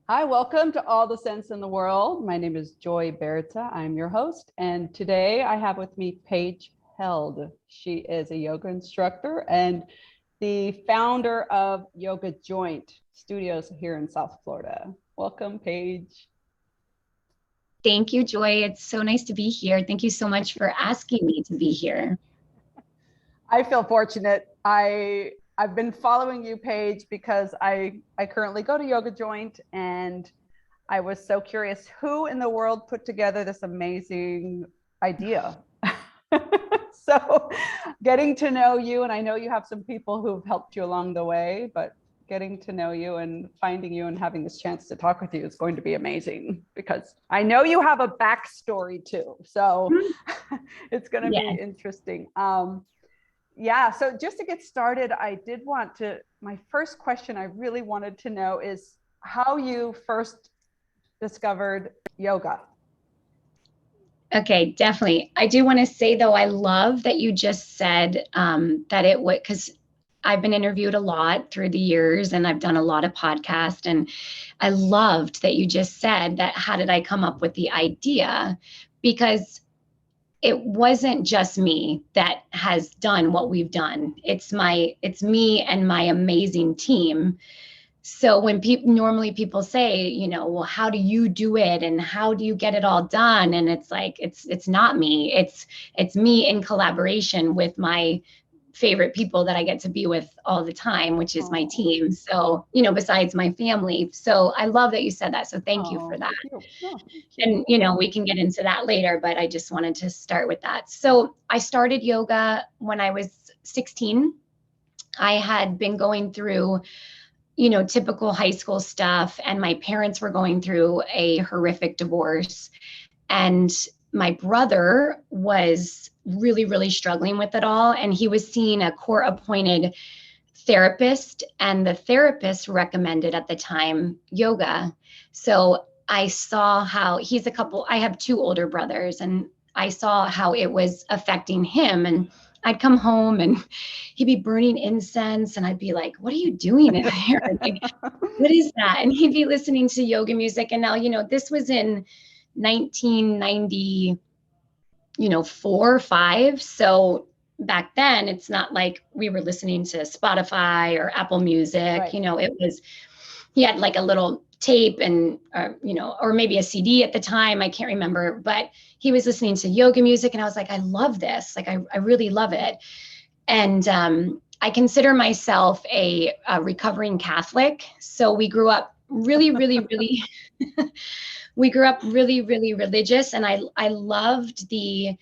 Hi, welcome to All the Sense in the World. My name is Joy Berta. I'm your host. And today I have with me Paige Held. She is a yoga instructor and the founder of Yoga Joint Studios here in South Florida. Welcome, Paige. Thank you, Joy. It's so nice to be here. Thank you so much for asking me to be here. I feel fortunate. I've been following you, Paige, because I currently go to Yoga Joint, and I was so curious who in the world put together this amazing idea. So getting to know you, and I know you have some people who've helped you along the way, but getting to know you and finding you and having this chance to talk with you is going to be amazing because I know you have a backstory too. So it's going to Yes. be interesting. Yeah, so just to get started, my first question I really wanted to know is how you first discovered yoga. Okay, definitely. I do want to say, though, I love that you just said that it would, because I've been interviewed a lot through the years and I've done a lot of podcasts. And I loved that you just said that, how did I come up with the idea? Because it wasn't just me that has done what we've done. It's me and my amazing team. So when people say, well, how do you do it and how do you get it all done? And it's like, it's not me. It's me in collaboration with my favorite people that I get to be with all the time, which is my team. So, besides my family. So I love that you said that. So thank you for that. And, we can get into that later, but I just wanted to start with that. So I started yoga when I was 16. I had been going through typical high school stuff. And my parents were going through a horrific divorce. And my brother was really, really struggling with it all. And he was seeing a court appointed therapist. And the therapist recommended at the time yoga. So I saw how I have two older brothers, and I saw how it was affecting him. And I'd come home and he'd be burning incense and I'd be like, what are you doing in here? Like, what is that? And he'd be listening to yoga music. And now, this was in 1990, 4 or 5. So back then it's not like we were listening to Spotify or Apple Music. Right. He had like a little tape and, or maybe a CD at the time. I can't remember, but he was listening to yoga music. And I was like, I love this. Like, I really love it. And I consider myself a recovering Catholic. So we grew up really, really, really, we grew up really, really religious. And I loved the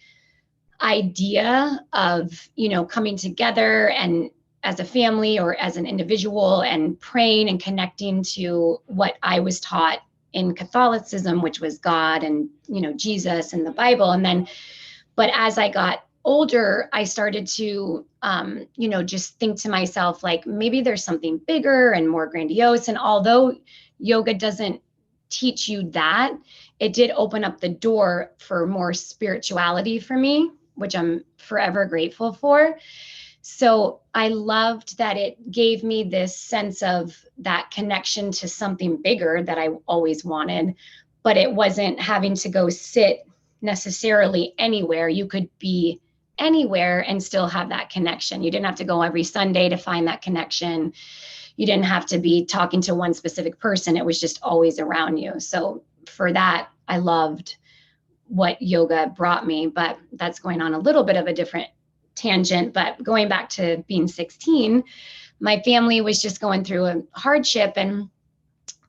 idea of, coming together and as a family or as an individual and praying and connecting to what I was taught in Catholicism, which was God and, Jesus and the Bible. And then, but as I got older, I started to, just think to myself, like, maybe there's something bigger and more grandiose. And although yoga doesn't teach you that, it did open up the door for more spirituality for me, which I'm forever grateful for. So I loved that it gave me this sense of that connection to something bigger that I always wanted, but it wasn't having to go sit necessarily anywhere. You could be anywhere and still have that connection. You didn't have to go every Sunday to find that connection. You didn't have to be talking to one specific person. It was just always around you. So for that, I loved what yoga brought me, but that's going on a little bit of a different tangent. But going back to being 16, my family was just going through a hardship, and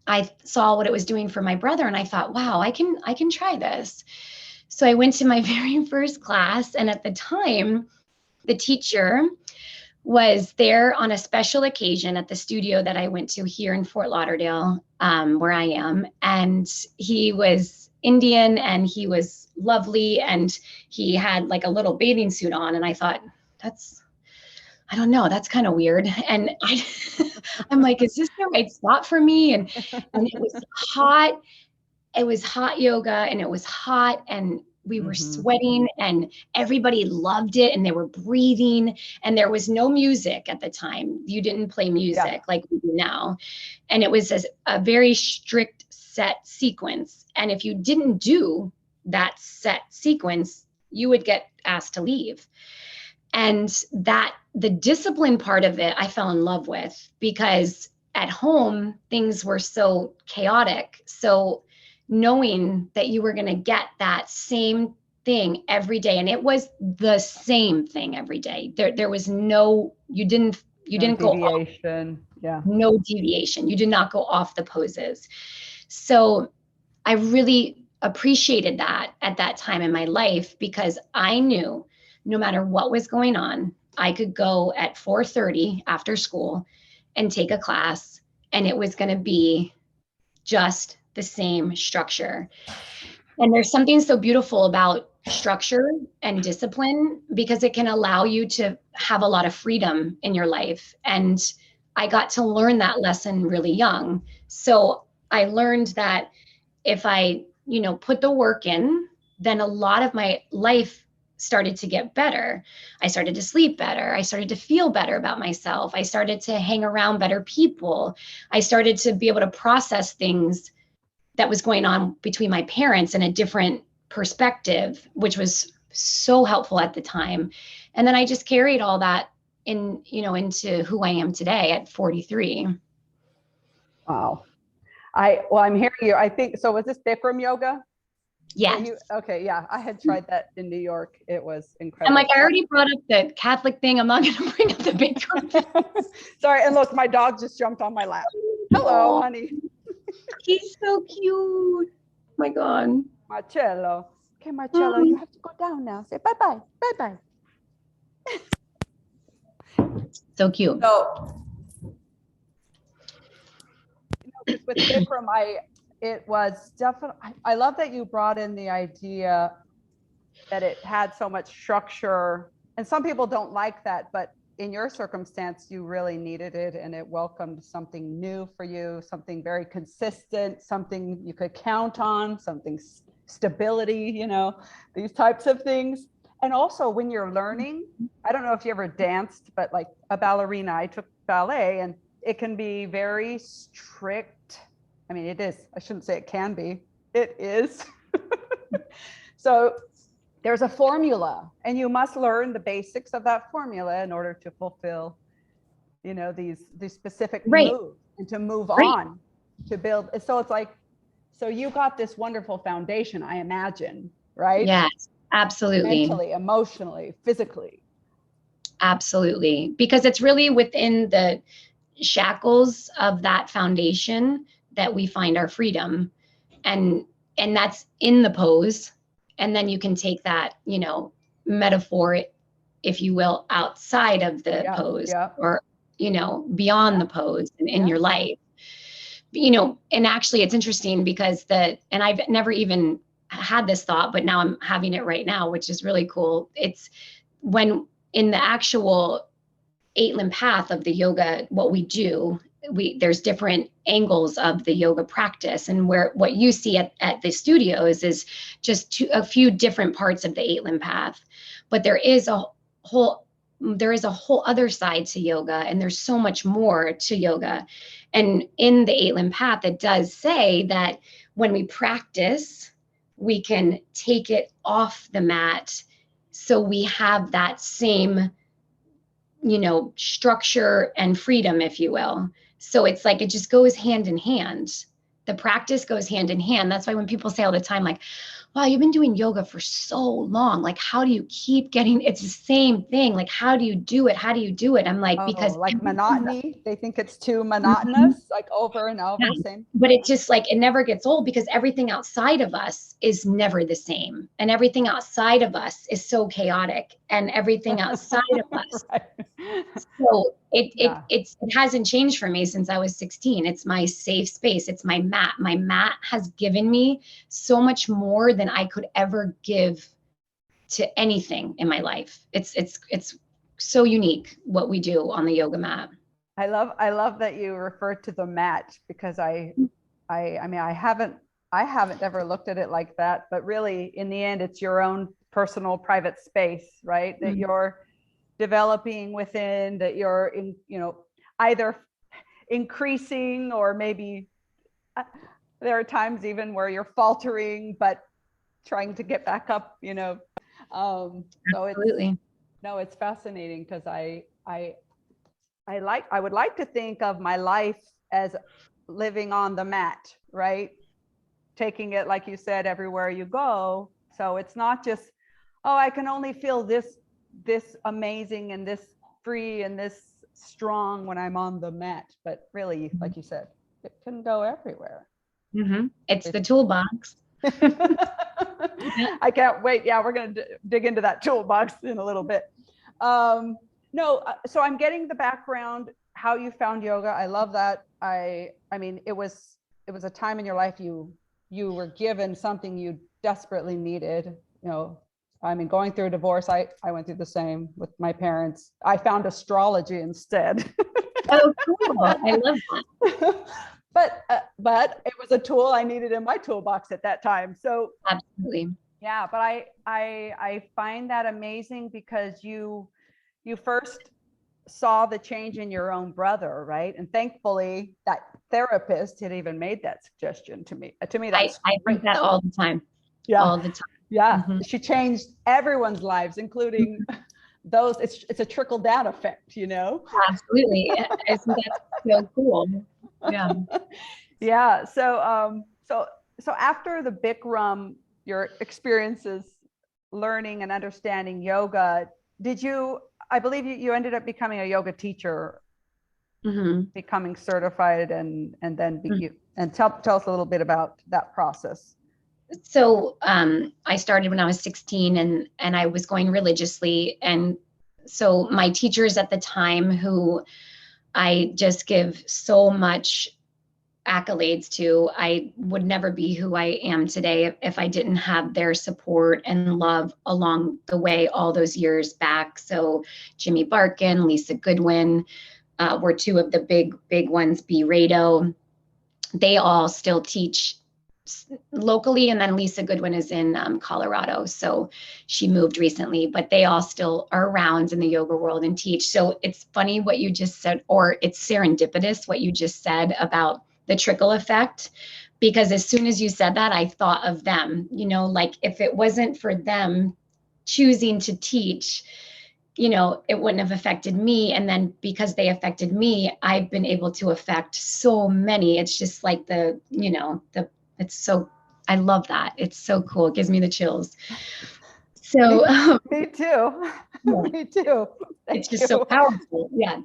I saw what it was doing for my brother, and I thought, wow, I can try this. So I went to my very first class, and at the time, the teacher was there on a special occasion at the studio that I went to here in Fort Lauderdale, where I am. And he was Indian and he was lovely. And he had like a little bathing suit on. And I thought, I don't know, that's kind of weird. And I'm like, is this the right spot for me? And it was hot. It was hot yoga and it was hot. And We were sweating and everybody loved it and they were breathing and there was no music at the time. You didn't play music like we do now. And it was a very strict set sequence. And if you didn't do that set sequence, you would get asked to leave. And that the discipline part of it, I fell in love with, because at home, things were so chaotic. So knowing that you were going to get that same thing every day, and it was the same thing every day. There was no, you didn't go off. Yeah. No deviation. You did not go off the poses. So I really appreciated that at that time in my life, because I knew no matter what was going on, I could go at 4:30 after school and take a class, and it was going to be just the same structure. And there's something so beautiful about structure and discipline, because it can allow you to have a lot of freedom in your life. And I got to learn that lesson really young. So I learned that if I, put the work in, then a lot of my life started to get better. I started to sleep better. I started to feel better about myself. I started to hang around better people. I started to be able to process things that was going on between my parents in a different perspective, which was so helpful at the time. And then I just carried all that into who I am today at 43. Wow. I'm hearing you. I think, so was this Bikram yoga? Yes. Okay. Yeah. I had tried that in New York. It was incredible. I'm like, I already brought up the Catholic thing. I'm not going to bring up the Bikram. Sorry. And look, my dog just jumped on my lap. Hello, honey. He's so cute. Oh my God. Marcello. Okay, Marcello, you have to go down now. Say bye-bye. Bye-bye. So cute. So, with Bikram, it was definitely, I love that you brought in the idea that it had so much structure, and some people don't like that, but in your circumstance, you really needed it, and it welcomed something new for you, something very consistent, something you could count on, something stability, these types of things. And also when you're learning, I don't know if you ever danced, but like a ballerina, I took ballet, and it can be very strict. I mean, it is. I shouldn't say it can be. It is. So there's a formula, and you must learn the basics of that formula in order to fulfill, these specific moves, and to move on, to build. So it's like, so you got this wonderful foundation, I imagine, right? Yes, absolutely. Mentally, emotionally, physically. Absolutely. Because it's really within the shackles of that foundation that we find our freedom. And that's in the pose. And then you can take that, metaphor, if you will, outside of the pose, or, beyond the pose and in your life. And actually it's interesting because and I've never even had this thought, but now I'm having it right now, which is really cool. It's when in the actual 8-limb path of the yoga, what we do, there's different angles of the yoga practice, and what you see at the studios is just a few different parts of the 8-limb path, but there is a whole other side to yoga, and there's so much more to yoga. And in the 8-limb path, it does say that when we practice, we can take it off the mat, so we have that same structure and freedom, if you will. So it's like, it just goes hand in hand. The practice goes hand in hand. That's why when people say all the time, like, wow, you've been doing yoga for so long. Like, how do you keep getting, it's the same thing. Like, how do you do it? How do you do it? I'm like, because like monotony, they think it's too monotonous, like over and over, same. But it's just like, it never gets old, because everything outside of us is never the same. And everything outside of us is so chaotic, and everything outside of us. So it hasn't changed for me since I was 16. It's my safe space. It's my mat. My mat has given me so much more than I could ever give to anything in my life. It's so unique what we do on the yoga mat. I love that you refer to the mat, because I mean, I I haven't ever looked at it like that, but really in the end, it's your own personal private space, right? That you're developing within, that you're in, either increasing or maybe there are times even where you're faltering, but trying to get back up, so Absolutely. it's fascinating because I would like to think of my life as living on the mat, right? Taking it, like you said, everywhere you go. So it's not just, oh, I can only feel this amazing and this free and this strong when I'm on the mat. But really, like you said, it can go everywhere. It's the toolbox. I can't wait. Yeah, we're going to dig into that toolbox in a little bit. So I'm getting the background, how you found yoga. I love that. I mean, it was a time in your life you were given something you desperately needed. I mean, going through a divorce, I went through the same with my parents. I found astrology instead. Oh, cool. I love that. But it was a tool I needed in my toolbox at that time. So absolutely. Yeah, but I find that amazing because you first saw the change in your own brother, right? And thankfully that therapist had even made that suggestion to me. That's I think that all the time. Yeah. All the time. Yeah. She changed everyone's lives, including those. It's a trickle down effect, Absolutely. I think that's so cool. Yeah. Yeah. So after the Bikram, your experiences learning and understanding yoga, I believe you ended up becoming a yoga teacher, becoming certified, and then tell us a little bit about that process. So I started when I was 16 and I was going religiously. And so my teachers at the time, who I just give so much accolades to, I would never be who I am today if I didn't have their support and love along the way all those years back. So Jimmy Barkin, Lisa Goodwin were two of the big ones, B. Rado. They all still teach locally, and then Lisa Goodwin is in Colorado, so she moved recently, but they all still are around in the yoga world and teach. So it's funny what you just said, or it's serendipitous what you just said about the trickle effect, because as soon as you said that, I thought of them. Like if it wasn't for them choosing to teach, it wouldn't have affected me. And then because they affected me, I've been able to affect so many. It's just like it's so, I love that. It's so cool. It gives me the chills. So me too. Yeah. Me too. It's just so powerful. Yeah.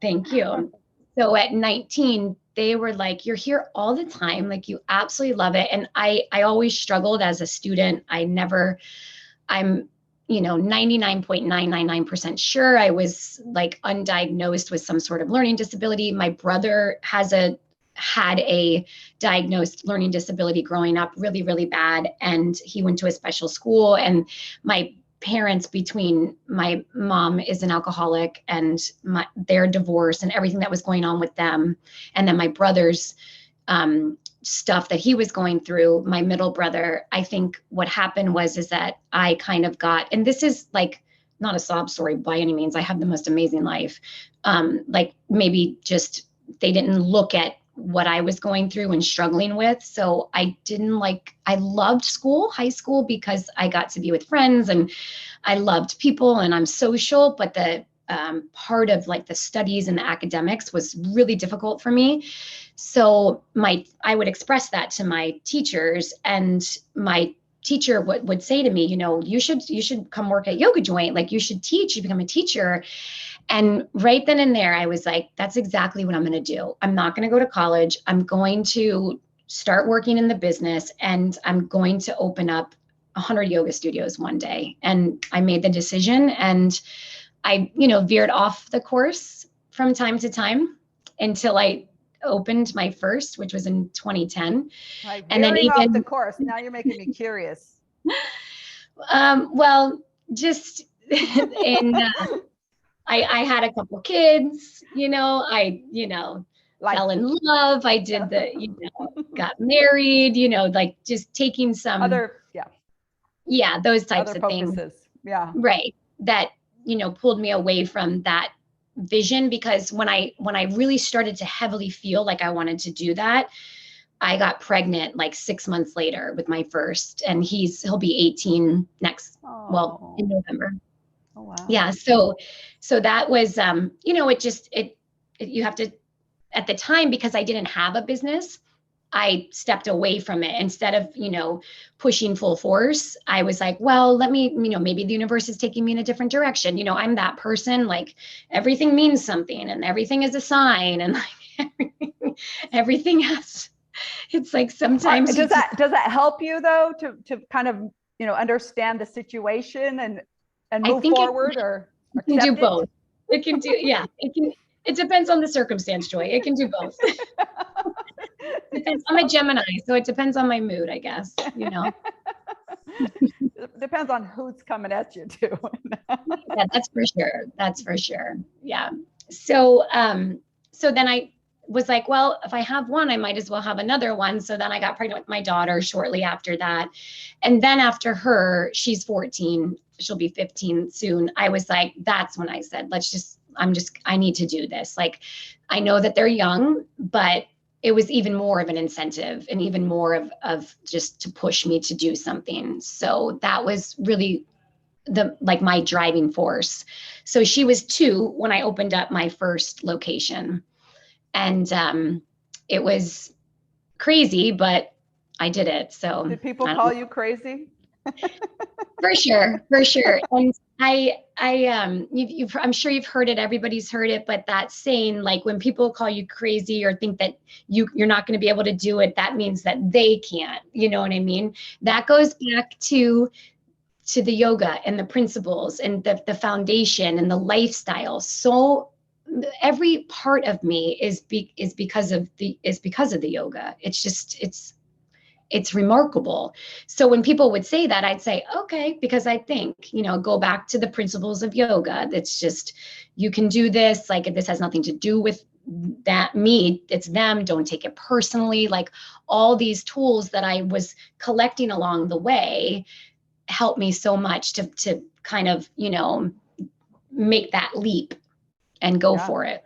Thank you. So at 19, they were like, you're here all the time. Like you absolutely love it. And I always struggled as a student. I'm 99.999% sure I was like undiagnosed with some sort of learning disability. My brother had a diagnosed learning disability growing up, really, really bad. And he went to a special school. And my parents, between my mom is an alcoholic and their divorce and everything that was going on with them, and then my brother's stuff that he was going through, my middle brother, I think what happened is that I kind of got, and this is like not a sob story by any means, I have the most amazing life. Like maybe just they didn't look at what I was going through and struggling with. So I loved school, high school, because I got to be with friends and I loved people and I'm social, but the part of like the studies and the academics was really difficult for me. So I would express that to my teachers, and my teacher would say to me, you should come work at Yoga Joint. Like you should teach, you become a teacher. And right then and there, I was like, that's exactly what I'm going to do. I'm not going to go to college. I'm going to start working in the business, and I'm going to open up 100 yoga studios one day. And I made the decision, and I, veered off the course from time to time until I opened my first, which was in 2010. And then even off the course, now you're making me curious. Well, just in, I had a couple kids, like fell in love. I did got married, like just taking some those types other of things. focuses. Yeah. Right. That, pulled me away from that vision, because when I really started to heavily feel like I wanted to do that, I got pregnant like 6 months later with my first, and he'll be 18 in November. Oh, wow. Yeah. So that was, you have to, at the time, because I didn't have a business, I stepped away from it. Instead of, pushing full force, I was like, well, let me, maybe the universe is taking me in a different direction. I'm that person, like everything means something and everything is a sign, and like everything has, it's like sometimes does that help you though to kind of understand the situation and move forward, or it can do both. It can do it depends on the circumstance, Joy. It can do both. I'm a Gemini, so it depends on my mood, I guess. Depends on who's coming at you too. Yeah, that's for sure. That's for sure. Yeah. So then I was like, well, if I have one, I might as well have another one. So then I got pregnant with my daughter shortly after that. And then after her, she's 14, she'll be 15 soon. I was like, that's when I said, I need to do this. Like, I know that they're young, but it was even more of an incentive and even more of just to push me to do something. So that was really my driving force. So she was 2 when I opened up my first location. And it was crazy, but I did it. So did people call you crazy? For sure. And I'm sure you've heard it. Everybody's heard it, but that saying, like when people call you crazy or think that you're not going to be able to do it, that means that they can't. You know what I mean? That goes back to the yoga and the principles and the foundation and the lifestyle. So every part of me is because of the yoga. It's remarkable. So when people would say that, I'd say, okay, because I think, go back to the principles of yoga. That's just, you can do this. Like, this has nothing to do with me, it's them. Don't take it personally. Like, all these tools that I was collecting along the way helped me so much to kind of, make that leap and go for it.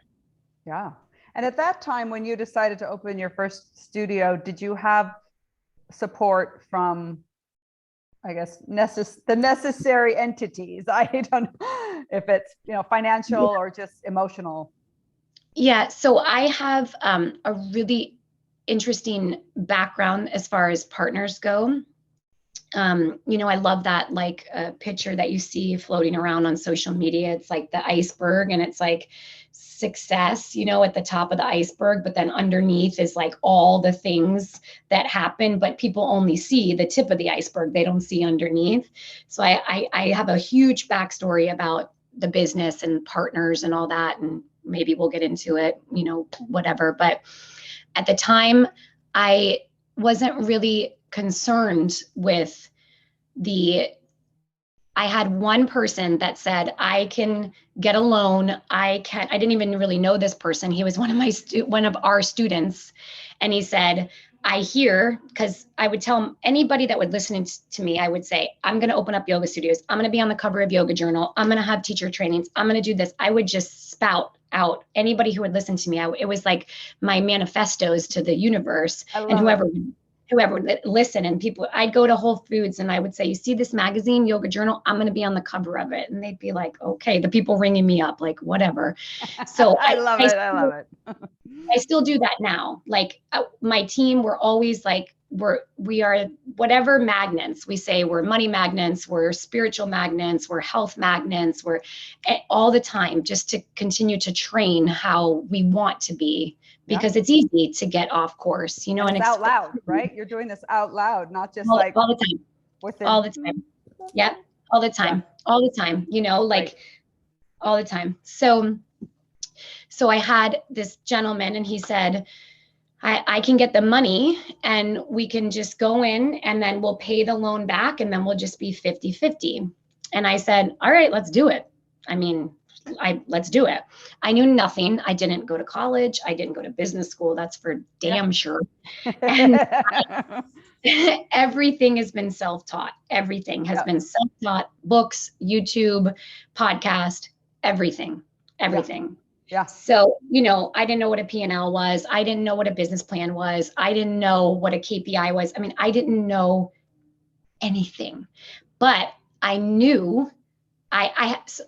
Yeah. And at that time, when you decided to open your first studio, did you have support from, I guess, the necessary entities? I don't know if it's, financial or just emotional. Yeah. So I have a really interesting background as far as partners go. I love that picture that you see floating around on social media. It's like the iceberg, and it's like success, at the top of the iceberg, but then underneath is like all the things that happen, but people only see the tip of the iceberg. They don't see underneath. So I have a huge backstory about the business and partners and all that. And maybe we'll get into it, whatever. But at the time, I wasn't really concerned with I had one person that said, I can get a loan. I didn't even really know this person. He was one of our students. And he said, I hear, because I would tell anybody that would listen to me, I would say, I'm going to open up yoga studios. I'm going to be on the cover of Yoga Journal. I'm going to have teacher trainings. I'm going to do this. I would just spout out anybody who would listen to me. It was like my manifestos to the universe, and whoever would listen. And people, I'd go to Whole Foods and I would say, you see this magazine, Yoga Journal? I'm going to be on the cover of it. And they'd be like, okay, the people ringing me up, like whatever. So I love it. I still do that now. Like my team, we're always like, we are whatever magnets we say. We're money magnets, we're spiritual magnets, we're health magnets, we're all the time, just to continue to train how we want to be. Because it's easy to get off course, and it's out loud, right? You're doing this out loud, not just all the time. All the time. Yeah. All the time. All the time, all the time. So I had this gentleman, and he said, I can get the money and we can just go in and then we'll pay the loan back and then we'll just be 50-50. And I said, all right, let's do it. I mean, let's do it. I knew nothing. I didn't go to college. I didn't go to business school. That's for damn sure. And everything has been self-taught. Everything has been self-taught, books, YouTube, podcast, everything. Yeah. So, I didn't know what a P&L was. I didn't know what a business plan was. I didn't know what a KPI was. I mean, I didn't know anything, but I knew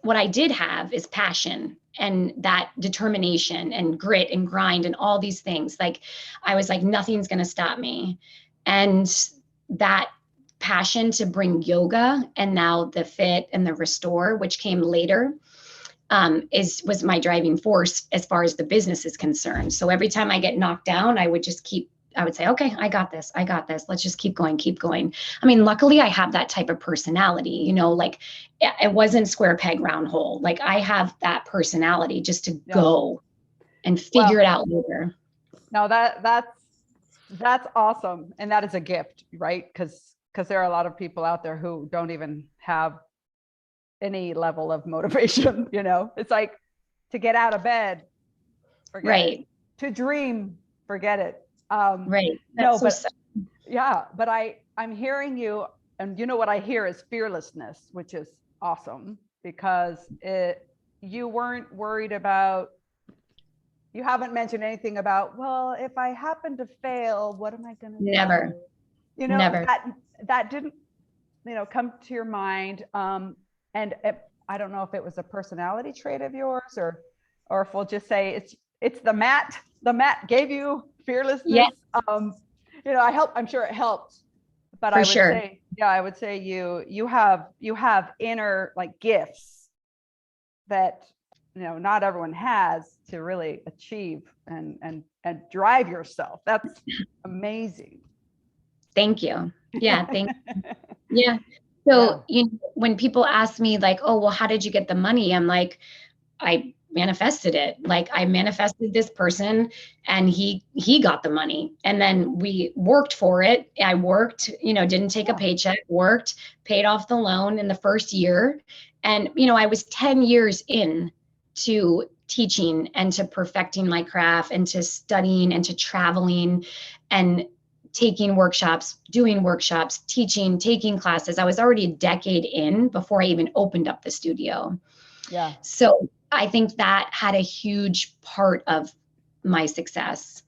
what I did have is passion and that determination and grit and grind and all these things. Like, I was like, nothing's going to stop me. And that passion to bring yoga and now the fit and the restore, which came later, was my driving force as far as the business is concerned. So every time I get knocked down, I would say, okay, I got this. Let's just keep going. I mean, luckily I have that type of personality, like it wasn't square peg, round hole. Like, I have that personality just to go and figure it out later. No, that's awesome. And that is a gift, right? Because there are a lot of people out there who don't even have any level of motivation. It's like, to get out of bed, forget it. To dream, forget it. Right. But I'm hearing you, and what I hear is fearlessness, which is awesome, because you weren't worried about, you haven't mentioned anything about, well, if I happen to fail, what am I going to do? Never. Never. That didn't, come to your mind. And I don't know if it was a personality trait of yours, or if we'll just say it's the mat gave you fearlessness. Yeah. I'm sure it helped, but I would say you have inner, like, gifts that, not everyone has, to really achieve and drive yourself. That's amazing. Thank you. Yeah. Thank you. Yeah. So, when people ask me, like, oh, well, how did you get the money? I'm like, I manifested it. Like, I manifested this person and he got the money, and then we worked for it. I worked, didn't take a paycheck, worked, paid off the loan in the first year. And, I was 10 years in to teaching and to perfecting my craft and to studying and to traveling and taking workshops, doing workshops, teaching, taking classes. I was already a decade in before I even opened up the studio. Yeah. So I think that had a huge part of my success,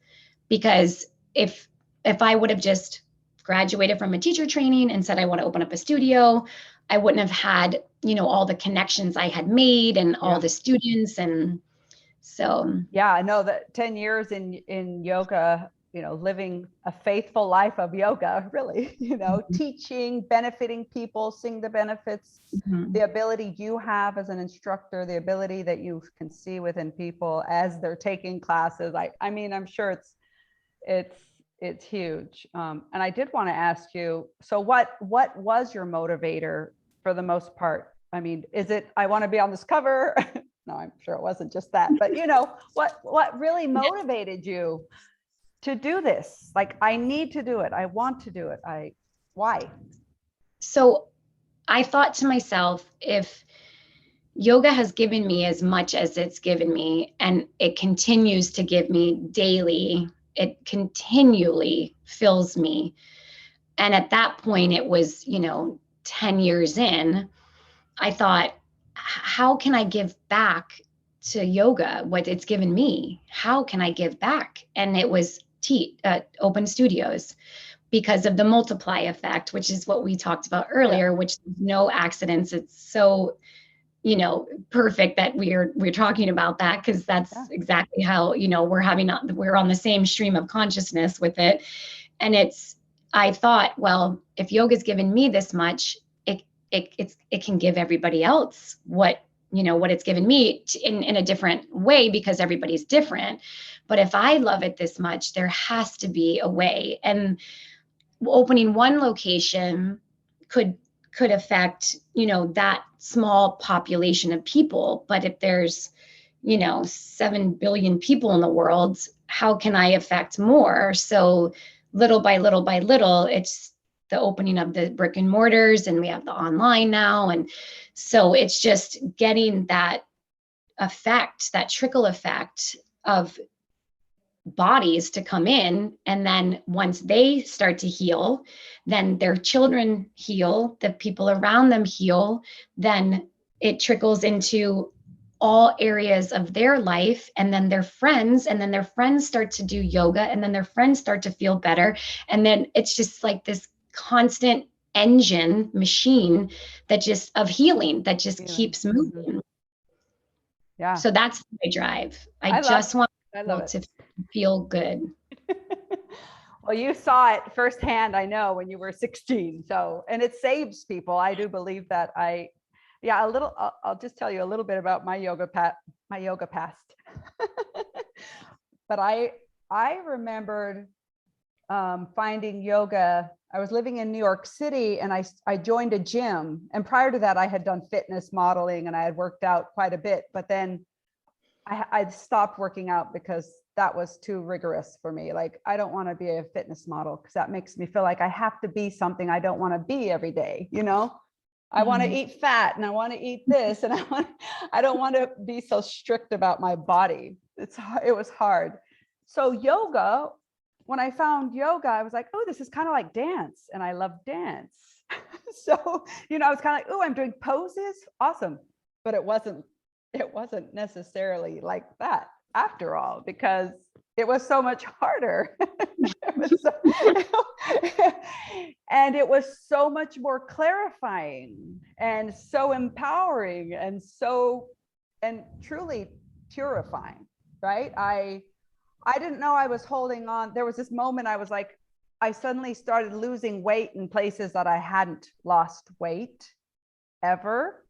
because if I would have just graduated from a teacher training and said, I want to open up a studio, I wouldn't have had, all the connections I had made and all the students. And so. Yeah, I know that 10 years in yoga, living a faithful life of yoga, really, teaching, benefiting people, seeing the benefits, the ability you have as an instructor, the ability that you can see within people as they're taking classes. I mean, I'm sure it's huge. And I did want to ask you, so what was your motivator for the most part? I mean, is it, I want to be on this cover? No, I'm sure it wasn't just that, but what really motivated you to do this? Like, I need to do it. I want to do it. Why? So I thought to myself, if yoga has given me as much as it's given me, and it continues to give me daily, it continually fills me. And at that point, it was, 10 years in, I thought, how can I give back to yoga what it's given me? How can I give back? And it was open studios, because of the multiply effect, which is what we talked about earlier, which no accidents. It's so, perfect that we're talking about that, because that's exactly how, we're on the same stream of consciousness with it. And I thought, well, if yoga's given me this much, it can give everybody else what it's given me in a different way, because everybody's different. But if I love it this much, there has to be a way. And opening one location could affect, that small population of people. But if there's, 7 billion people in the world, how can I affect more? So little by little by little, it's the opening of the brick and mortars, and we have the online now. And so it's just getting that effect, that trickle effect of bodies to come in. And then once they start to heal, then their children heal, the people around them heal, then it trickles into all areas of their life, and then their friends, and then their friends start to do yoga, and then their friends start to feel better. And then it's just like this constant engine machine that just of healing that just keeps moving. Yeah. So that's my drive. I just want people to feel good. Well, you saw it firsthand, I know, when you were 16. So, and it saves people. I do believe that. I'll just tell you a little bit about my yoga past. But I remembered finding yoga. I was living in New York City, and I joined a gym. And prior to that, I had done fitness modeling, and I had worked out quite a bit. But then I stopped working out because that was too rigorous for me. Like, I don't want to be a fitness model because that makes me feel like I have to be something I don't want to be every day. You know, I want to eat fat, and I want to eat this, and I don't want to be so strict about my body. It was hard. So yoga, when I found yoga, I was like, oh, this is kind of like dance, and I love dance. So, you know, I was kind of like, oh, I'm doing poses. Awesome. But it wasn't necessarily like that after all, because it was so much harder. And it was so much more clarifying and so empowering and truly purifying, right? I didn't know I was holding on. There was this moment I was like, I suddenly started losing weight in places that I hadn't lost weight ever.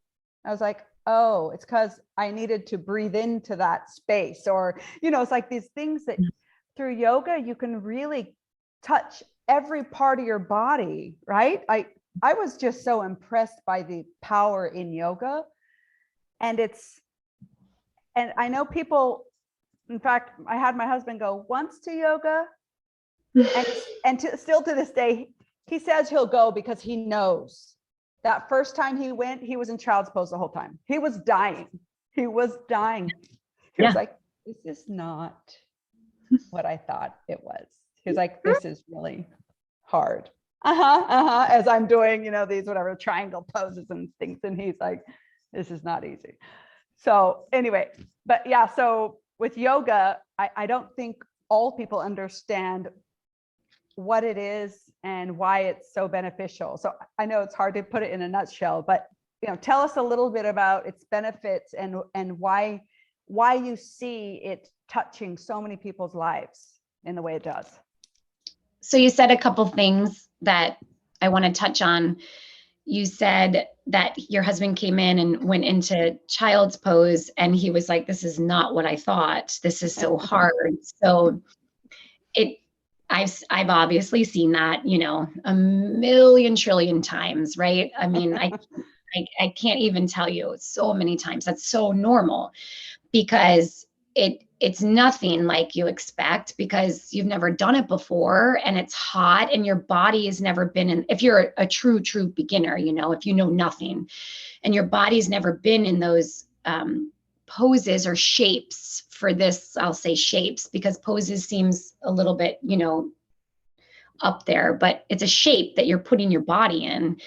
I was like, oh, it's because I needed to breathe into that space. Or, you know, it's like these things that through yoga, you can really touch every part of your body, right? I was just so impressed by the power in yoga. And I know people, in fact, I had my husband go once to yoga, still to this day, he says he'll go because he knows that first time he went, he was in child's pose the whole time. He was dying. He was like, this is not what I thought it was. He was like, this is really hard. As I'm doing, you know, these whatever triangle poses and things. And he's like, this is not easy. So anyway, but yeah, so with yoga, I don't think all people understand what it is and why it's so beneficial. So I know it's hard to put it in a nutshell, but you know, tell us a little bit about its benefits and why you see it touching so many people's lives in the way it does. So you said a couple things that I want to touch on. You said that your husband came in and went into child's pose, and he was like, this is not what I thought. This is so hard. So I've obviously seen that, you know, a million trillion times, right? I mean, I can't even tell you so many times. That's so normal because it's nothing like you expect because you've never done it before, and it's hot, and your body has never been in, if you're a true beginner, you know, if you know nothing and your body's never been in those poses or shapes for this, I'll say shapes because poses seems a little bit, you know, up there, but it's a shape that you're putting your body in.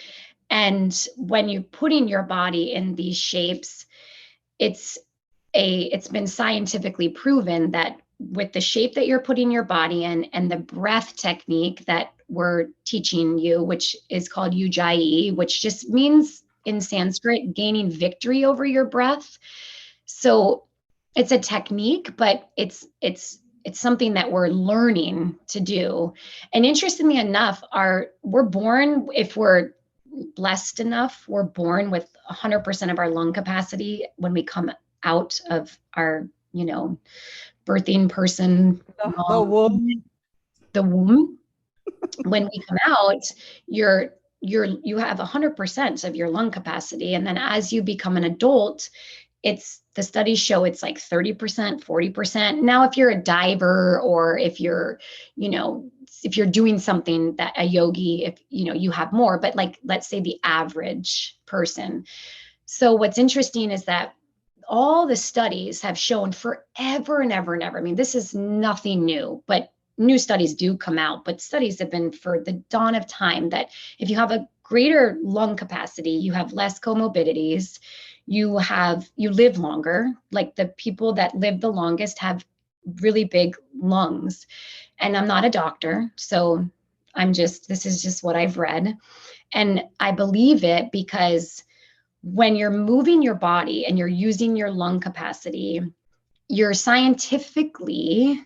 And when you're putting your body in these shapes, it's been scientifically proven that with the shape that you're putting your body in and the breath technique that we're teaching you, which is called Ujjayi, which just means in Sanskrit, gaining victory over your breath. So it's a technique, but it's something that we're learning to do. And interestingly enough, we're born, if we're blessed enough, we're born with 100% of our lung capacity when we come out of our, you know, birthing person, the womb. When we come out, you have 100% of your lung capacity. And then as you become an adult, the studies show it's like 30%, 40%. Now, if you're a diver or if you're, you know, if you're doing something that a yogi, if, you know, you have more, but like, let's say the average person. So what's interesting is that all the studies have shown forever and ever and ever. I mean, this is nothing new, but new studies do come out, but studies have been for the dawn of time that if you have a greater lung capacity, you have less comorbidities, you live longer. Like the people that live the longest have really big lungs. And I'm not a doctor, so this is just what I've read. And I believe it because when you're moving your body and you're using your lung capacity, you're scientifically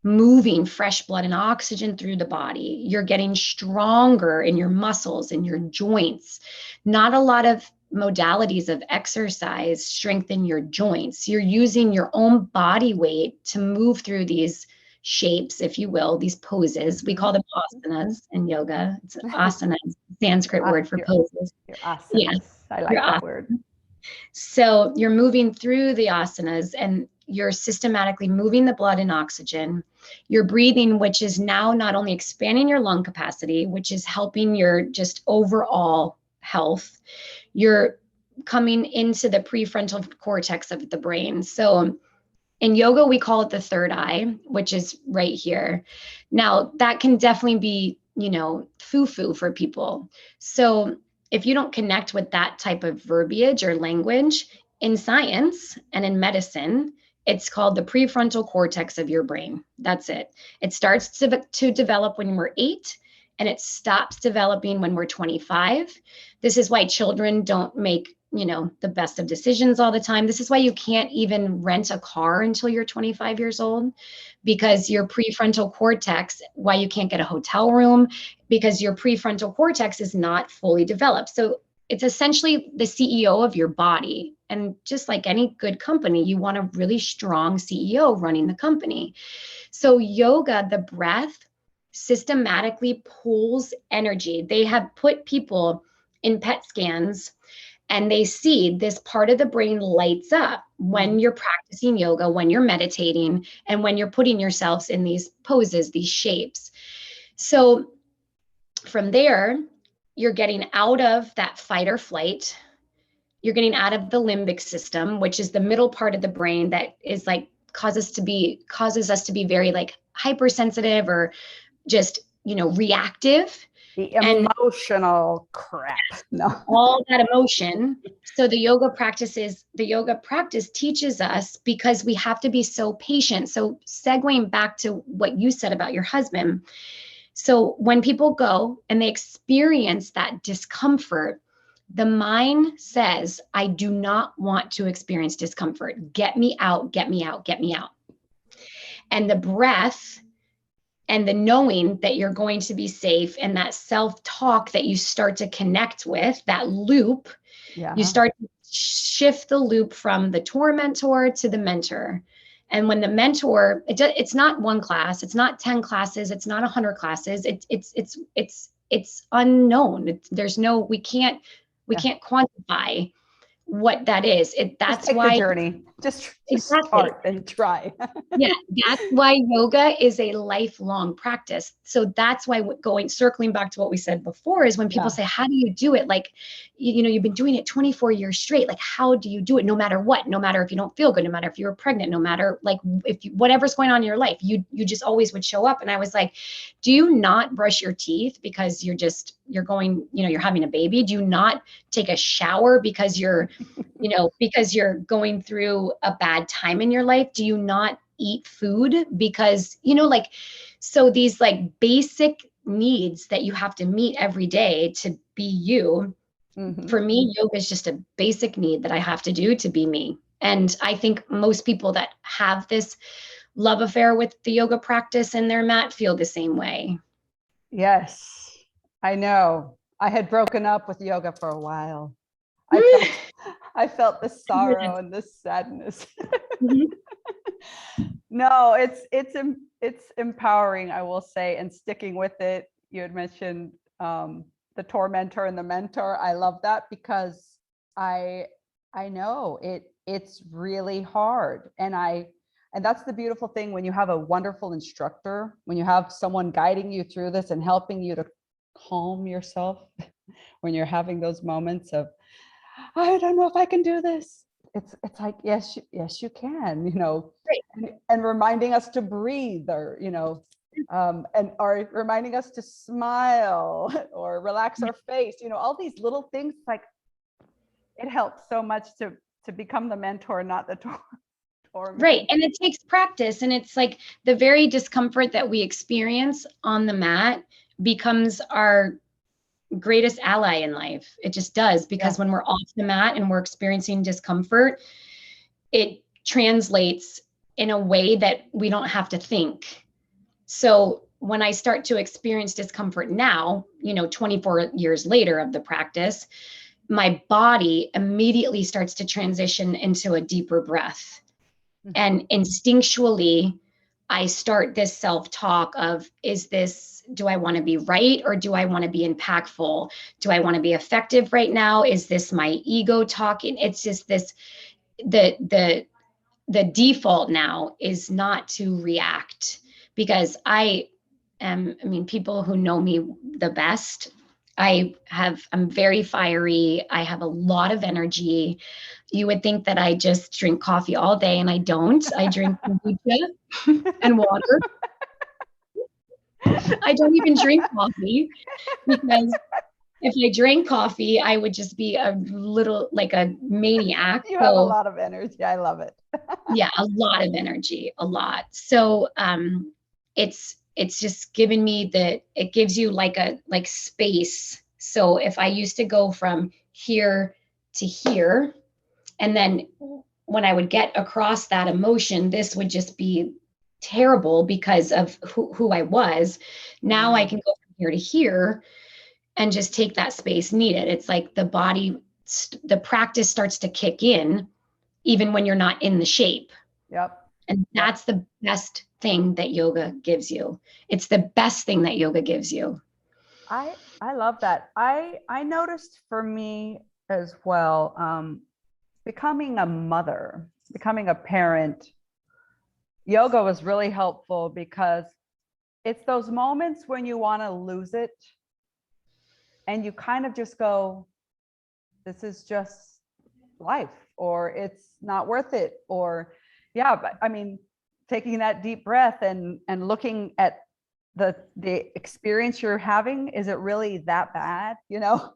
moving fresh blood and oxygen through the body. You're getting stronger in your muscles and your joints. Not a lot of modalities of exercise strengthen your joints. You're using your own body weight to move through these shapes, if you will, these poses. We call them asanas in yoga. It's an asana, Sanskrit word for poses. Your asanas. Yeah, I like that word. So you're moving through the asanas and you're systematically moving the blood and oxygen. You're breathing, which is now not only expanding your lung capacity, which is helping your just overall health. You're coming into the prefrontal cortex of the brain. So in yoga, we call it the third eye, which is right here. Now, that can definitely be, foo-foo for people. So if you don't connect with that type of verbiage or language, in science and in medicine, it's called the prefrontal cortex of your brain. That's it. It starts to develop when we're 8, and it stops developing when we're 25. This is why children don't make the best of decisions all the time. This is why you can't even rent a car until you're 25 years old, because your prefrontal cortex, why you can't get a hotel room, because your prefrontal cortex is not fully developed. So it's essentially the CEO of your body. And just like any good company, you want a really strong CEO running the company. So yoga, the breath, systematically pulls energy. They have put people in PET scans and they see this part of the brain lights up when you're practicing yoga, when you're meditating, and when you're putting yourselves in these poses, these shapes. So from there, you're getting out of that fight or flight. You're getting out of the limbic system, which is the middle part of the brain that is like causes us to be very like hypersensitive or just, reactive. The emotional crap. No. All that emotion. So the yoga practice teaches us, because we have to be so patient. So segueing back to what you said about your husband. So when people go and they experience that discomfort, the mind says, I do not want to experience discomfort. Get me out, get me out, get me out. And the breath and the knowing that you're going to be safe and that self-talk that you start to connect with, that loop, you start to shift the loop from the tormentor to the mentor. And when the mentor, it's not one class, it's not 10 classes, it's not 100 classes, it's unknown. We can't quantify what that is. That's take why the journey. Just exactly. Start and try. Yeah, that's why yoga is a lifelong practice. So that's why circling back to what we said before is when people say, how do you do it? Like, you've been doing it 24 years straight. Like, how do you do it? No matter what, no matter if you don't feel good, no matter if you were pregnant, no matter like whatever's going on in your life, you just always would show up. And I was like, do you not brush your teeth because you're having a baby? Do you not take a shower because you're going through a bad time in your life? Do you not eat food because, so these like basic needs that you have to meet every day to be you. For me, yoga is just a basic need that I have to do to be me. And I think most people that have this love affair with the yoga practice and their mat feel the same way. Yes, I know. I had broken up with yoga for a while. I felt the sorrow and the sadness. No, it's empowering, I will say, and sticking with it. You had mentioned the tormentor and the mentor. I love that because I know it's really hard, and that's the beautiful thing when you have a wonderful instructor, when you have someone guiding you through this and helping you to calm yourself when you're having those moments of, I don't know if I can do this. it's like, yes, yes, you can, you know, Right. and reminding us to breathe, or, you know, and or reminding us to smile or relax our face, you know, all these little things, like it helps so much to become the mentor, not the torment. Right. And it takes practice. And it's like the very discomfort that we experience on the mat becomes our greatest ally in life. It just does, because when we're off the mat and we're experiencing discomfort, it translates in a way that we don't have to think. So when I start to experience discomfort now, you know, 24 years later of the practice, my body immediately starts to transition into a deeper breath. And instinctually, I start this self-talk of, do I want to be right, or do I want to be impactful? Do I want to be effective right now? Is this my ego talking? It's just this, the default now is not to react, because I mean, people who know me the best, I'm very fiery. I have a lot of energy. You would think that I just drink coffee all day, and I don't. I drink kombucha and water. I don't even drink coffee, because if I drank coffee, I would just be a little like a maniac. You have a lot of energy. I love it. Yeah, a lot of energy, a lot. So it's just given me it gives you like space. So if I used to go from here to here, and then when I would get across that emotion, this would just be terrible because of who I was. Now I can go from here to here and just take that space needed. It's like the body, the practice starts to kick in even when you're not in the shape. Yep. And that's the best thing that yoga gives you. It's the best thing that yoga gives you. I love that. I noticed for me as well, becoming a mother, becoming a parent, yoga was really helpful, because it's those moments when you want to lose it and you kind of just go, this is just life, or it's not worth it, or but I mean, taking that deep breath and looking at the experience you're having, is it really that bad, you know?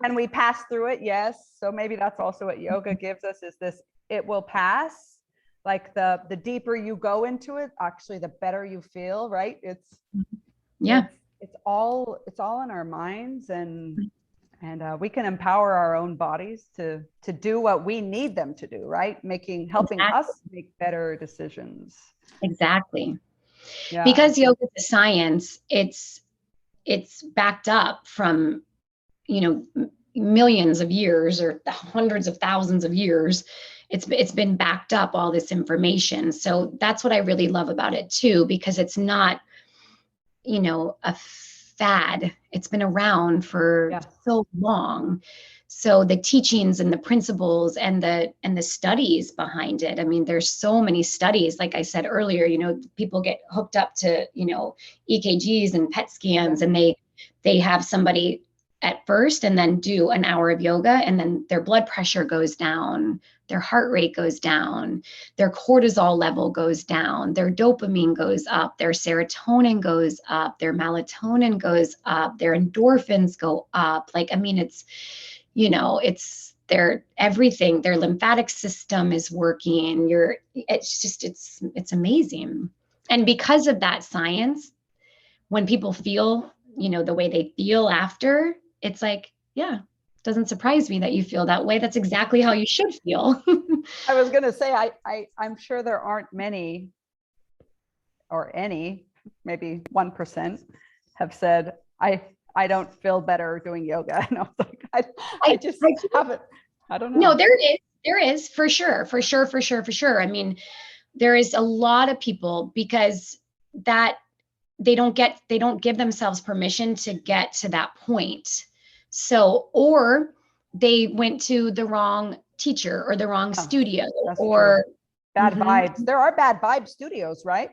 Can we pass through it? Yes. So maybe that's also what yoga gives us, is this, it will pass. Like the deeper you go into it, actually the better you feel, right? It's all in our minds, and we can empower our own bodies to do what we need them to do, right? Helping us make better decisions. Exactly. Yeah. Because yoga is a science, it's backed up from, you know, millions of years or hundreds of thousands of years. It's been backed up, all this information. So that's what I really love about it too, because it's not, you know, a fad. It's been around for so long. So the teachings and the principles and the studies behind it, I mean, there's so many studies. Like I said earlier, you know, people get hooked up to, you know, EKGs and PET scans, and they have somebody at first and then do an hour of yoga, and then their blood pressure goes down, their heart rate goes down, their cortisol level goes down, their dopamine goes up, their serotonin goes up, their melatonin goes up, their endorphins go up. Like, I mean, it's, you know, it's everything, their lymphatic system is working. It's amazing. And because of that science, when people feel, you know, the way they feel after, it's like, doesn't surprise me that you feel that way. That's exactly how you should feel. I was going to say, I'm sure there aren't many, or any, maybe 1% have said, I don't feel better doing yoga. And I was like, I just haven't, I don't know. No, there is for sure. I mean, there is a lot of people, because that they don't give themselves permission to get to that point. So, or they went to the wrong teacher or the wrong studio, or true. Bad vibes. There are bad vibe studios, right?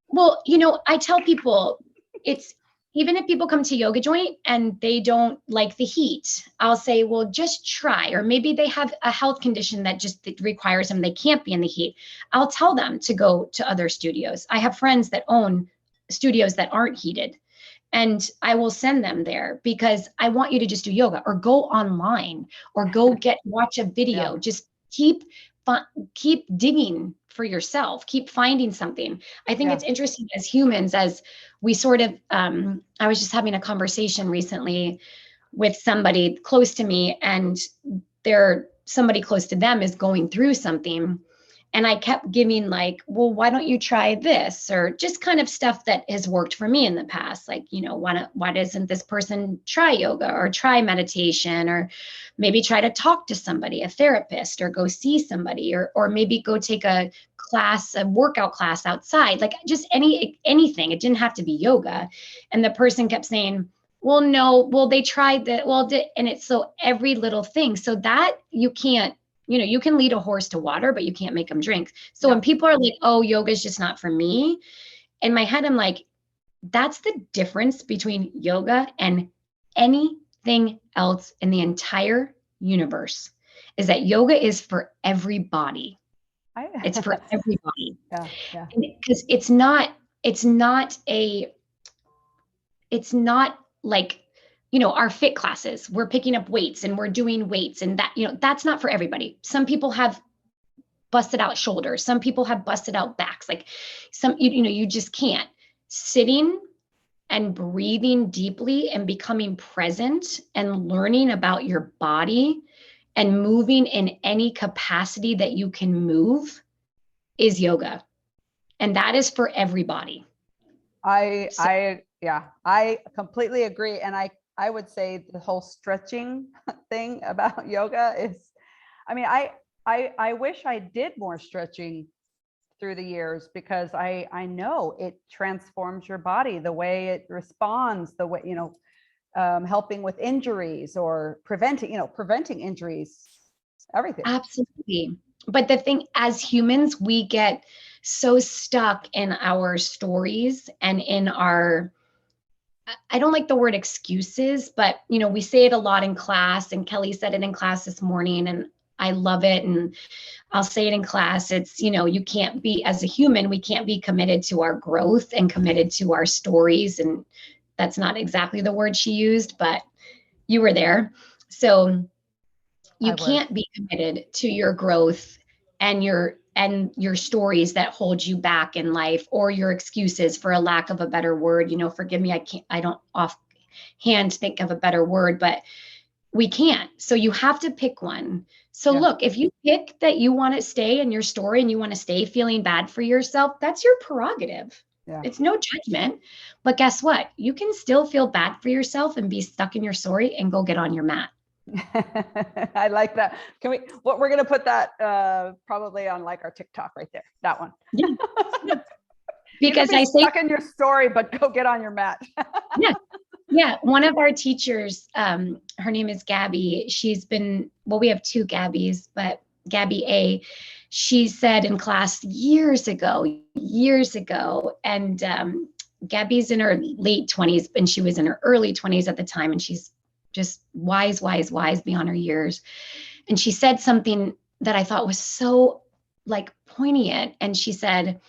Well, you know, I tell people it's even if people come to Yoga Joint and they don't like the heat, I'll say, well, just try. Or maybe they have a health condition that just requires them, they can't be in the heat. I'll tell them to go to other studios. I have friends that own studios that aren't heated, and I will send them there because I want you to just do yoga or go online or go watch a video. Yeah. Just keep digging for yourself, keep finding something. I think it's interesting as humans, as we sort of, I was just having a conversation recently with somebody close to me, and somebody close to them is going through something. And I kept giving like, well, why don't you try this? Or just kind of stuff that has worked for me in the past. Like, why doesn't this person try yoga or try meditation, or maybe try to talk to somebody, a therapist, or go see somebody, or maybe go take a workout class outside, like just anything. It didn't have to be yoga. And the person kept saying, well, no, well, they tried that. And it's so every little thing. So that you can't, you can lead a horse to water, but you can't make them drink. So when people are like, oh, yoga is just not for me, in my head, I'm like, that's the difference between yoga and anything else in the entire universe, is that yoga is for everybody. It's for everybody. Yeah. Because it's not like, our fit classes, we're picking up weights and we're doing weights, and that, that's not for everybody. Some people have busted out shoulders. Some people have busted out backs. Like you just can't. Sitting and breathing deeply and becoming present and learning about your body and moving in any capacity that you can move is yoga. And that is for everybody. I completely agree. And I would say the whole stretching thing about yoga is, I mean, I wish I did more stretching through the years, because I know it transforms your body, the way it responds, the way, helping with injuries or preventing injuries, everything. Absolutely. But the thing, as humans, we get so stuck in our stories and in our, I don't like the word excuses, but we say it a lot in class, and Kelly said it in class this morning, and I love it. And I'll say it in class. It's, you can't be, as a human, we can't be committed to our growth and committed to our stories. And that's not exactly the word she used, but you were there. So you can't be committed to your growth and your stories that hold you back in life, or your excuses, for a lack of a better word. Forgive me, I don't offhand think of a better word, but we can't. So you have to pick one. So look, if you pick that you want to stay in your story and you want to stay feeling bad for yourself, that's your prerogative. Yeah. It's no judgment. But guess what? You can still feel bad for yourself and be stuck in your story and go get on your mat. I like that. We're going to put that probably on like our TikTok right there. That one. Yeah. Because I say stuck in your story, but go get on your mat. Yeah. One of our teachers, her name is Gabby. We have two Gabbies, but Gabby A, she said in class years ago, and Gabby's in her late 20s, and she was in her early 20s at the time. And she's just wise beyond her years. And she said something that I thought was so like poignant. And she said,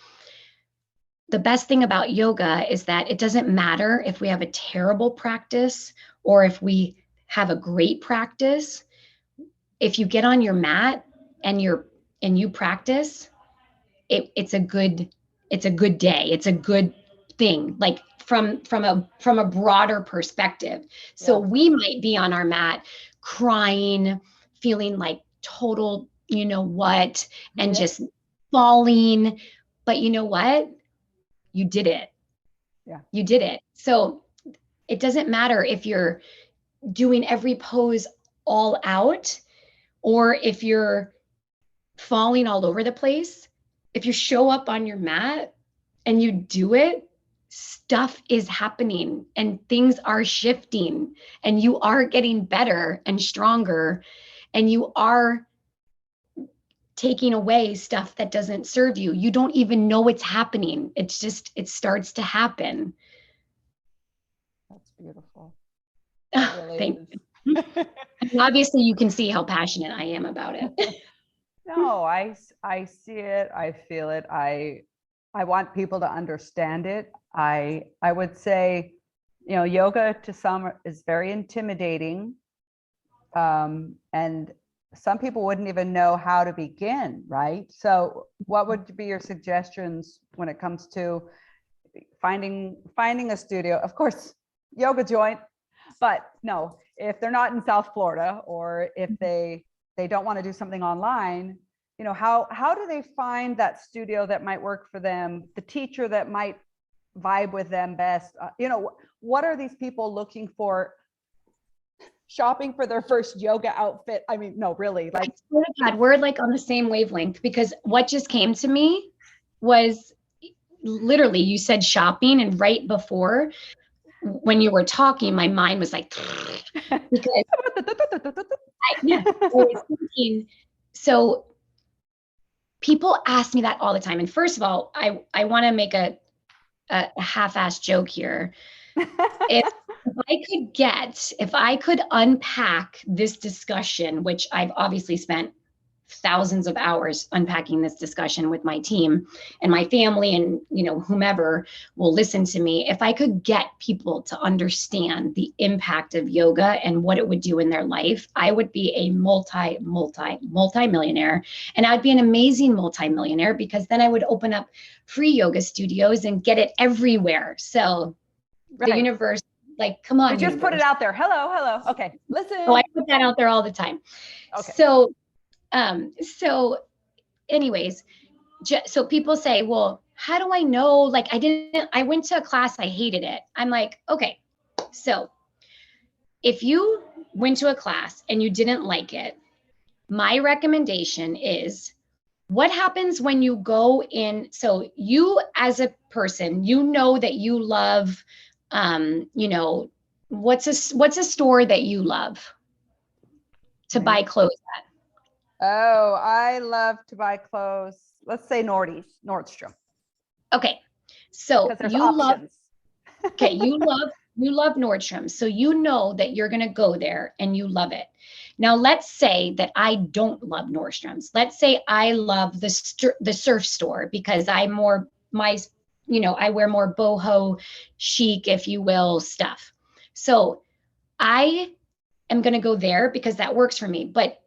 the best thing about yoga is that it doesn't matter if we have a terrible practice or if we have a great practice. If you get on your mat and you practice, it's a good day. It's a good thing, like from a broader perspective. So we might be on our mat crying, feeling like total, and just falling. But you know what? You did it. Yeah. You did it. So it doesn't matter if you're doing every pose all out or if you're falling all over the place. If you show up on your mat and you do it, stuff is happening and things are shifting and you are getting better and stronger and you are taking away stuff that doesn't serve you. You don't even know it's happening. It starts to happen. beautiful. Oh, It really thank is. you. And obviously, you can see how passionate I am about it. No, I see it. I feel it. I want people to understand it. I would say, yoga to some is very intimidating. And some people wouldn't even know how to begin, right? So what would be your suggestions when it comes to finding a studio? Of course, yoga joint, but no, if they're not in South Florida, or if they don't want to do something online, how do they find that studio that might work for them, the teacher that might vibe with them best? What are these people looking for, shopping for their first yoga outfit? I mean, no, really, like, God, we're like on the same wavelength, because what just came to me was literally, you said shopping, and right before, when you were talking, my mind was like, because I was thinking, so people ask me that all the time. And first of all, I want to make a half-assed joke here. If I could unpack this discussion, which I've obviously spent thousands of hours unpacking this discussion with my team and my family, and whomever will listen to me, if I could get people to understand the impact of yoga and what it would do in their life, I would be a multi-millionaire. And I'd be an amazing multi-millionaire, because then I would open up free yoga studios and get it everywhere. So right. The universe, like, come on, you just universe. put it out there. Hello. Okay, listen. Oh, I put that out there all the time. Okay. So anyways, so people say, well, how do I know? Like, I went to a class, I hated it. I'm like, okay, so if you went to a class and you didn't like it, my recommendation is, what happens when you go in? So you, as a person, that you love, what's a store that you love to buy clothes at? Oh, I love to buy clothes. Let's say Nordstrom. Okay, so there's you options. you love Nordstrom, so you know that you're going to go there and you love it. Now, let's say that I don't love Nordstrom's. Let's say I love the surf store, because I wear more boho chic, if you will, stuff. So I am going to go there because that works for me. But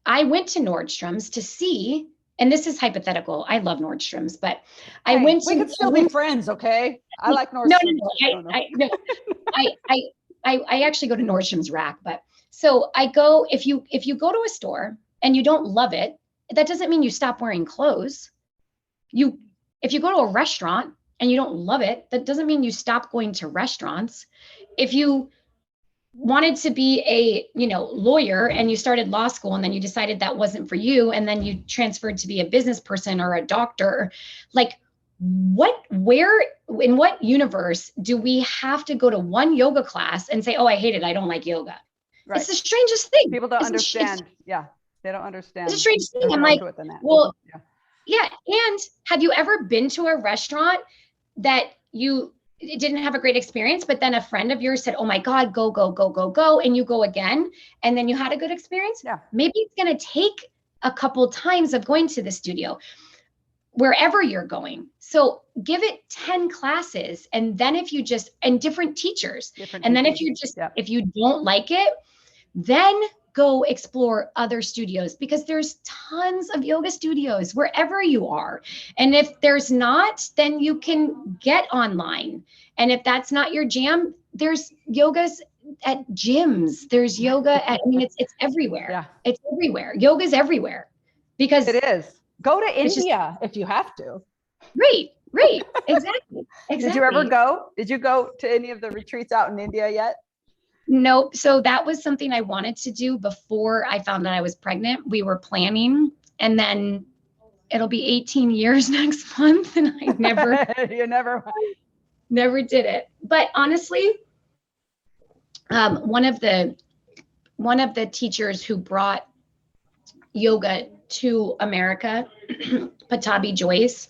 I went to Nordstrom's to see, and this is hypothetical, I love Nordstrom's, but we could still be friends, okay? I like Nordstrom's. No. I actually go to Nordstrom's Rack, but so I go, if you go to a store and you don't love it, that doesn't mean you stop wearing clothes. If you go to a restaurant and you don't love it, that doesn't mean you stop going to restaurants. If you wanted to be a lawyer and you started law school and then you decided that wasn't for you, and then you transferred to be a business person or a doctor, like, where in what universe do we have to go to one yoga class and say, oh, I hate it, I don't like yoga? Right. It's the strangest thing. People don't understand. Yeah, they don't understand. It's a strange thing. I'm like, well, yeah. And have you ever been to a restaurant that you didn't have a great experience, but then a friend of yours said, oh my God, go, and you go again, and then you had a good experience? Yeah. Maybe it's going to take a couple times of going to the studio, wherever you're going. So give it 10 classes. And then and different teachers. Then if you don't like it, then go explore other studios, because there's tons of yoga studios wherever you are. And if there's not, then you can get online. And if that's not your jam, there's yogas at gyms. There's yoga it's everywhere. Yeah. It's everywhere. Yoga's everywhere, because it is. Go to India if you have to. Right. Exactly. Did you ever go? Did you go to any of the retreats out in India yet? Nope. So that was something I wanted to do before I found that I was pregnant. We were planning, and then it'll be 18 years next month, and I never did it. But honestly, one of the teachers who brought yoga to America, Patabi Joyce,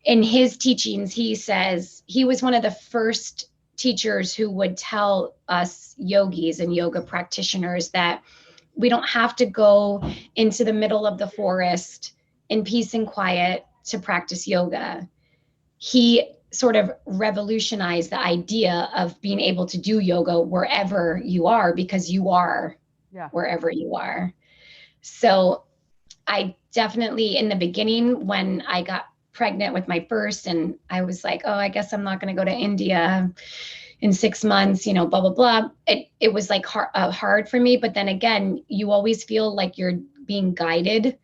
in his teachings, he says he was one of the first teachers who would tell us yogis and yoga practitioners that we don't have to go into the middle of the forest in peace and quiet to practice yoga. He sort of revolutionized the idea of being able to do yoga wherever you are, because you are wherever you are. So I definitely, in the beginning, when I got pregnant with my first, and I was like, oh, I guess I'm not going to go to India in 6 months, you know, blah, blah, blah. It was like hard for me. But then again, you always feel like you're being guided.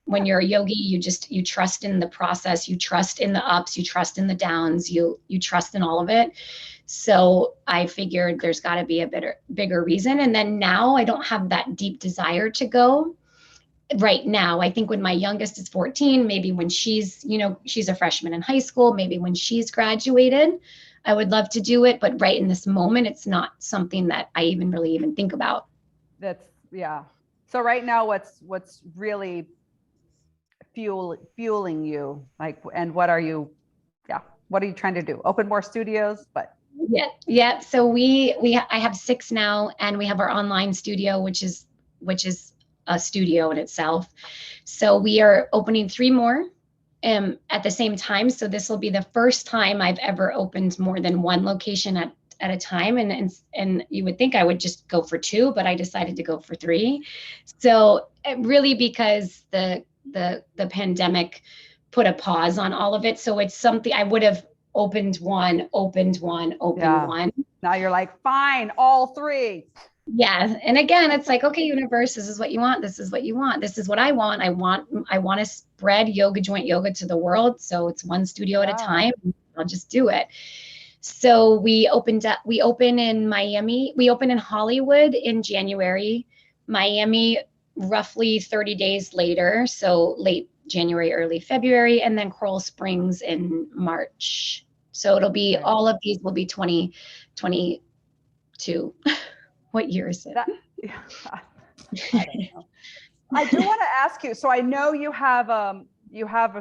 When you're a yogi, you trust in the process, you trust in the ups, you trust in the downs, you trust in all of it. So I figured there's got to be a bigger reason. And then now I don't have that deep desire to go right now. I think when my youngest is 14, maybe when she's, you know, she's a freshman in high school, maybe when she's graduated, I would love to do it. But right in this moment, it's not something that I really think about. So right now, what's really fueling you, like, and what are you trying to do? Open more studios? But yeah. So I have 6 now, and we have our online studio, which is a studio in itself. So we are opening 3 more at the same time. So this will be the first time I've ever opened more than 1 location at a time. And you would think I would just go for 2, but I decided to go for 3. So really, because the pandemic put a pause on all of it. So it's something I would have opened one. Now you're like, fine, all 3. Yeah. And again, it's like, okay, universe, this is what you want. This is what you want. This is what I want. I want to spread yoga joint yoga to the world. So it's 1 studio at a time. I'll just do it. So we open in Miami. We open in Hollywood in January, Miami, roughly 30 days later. So late January, early February, and then Coral Springs in March. So it'll be, all of these will be 2022. What year is it? I don't know. I do want to ask you. So I know you have a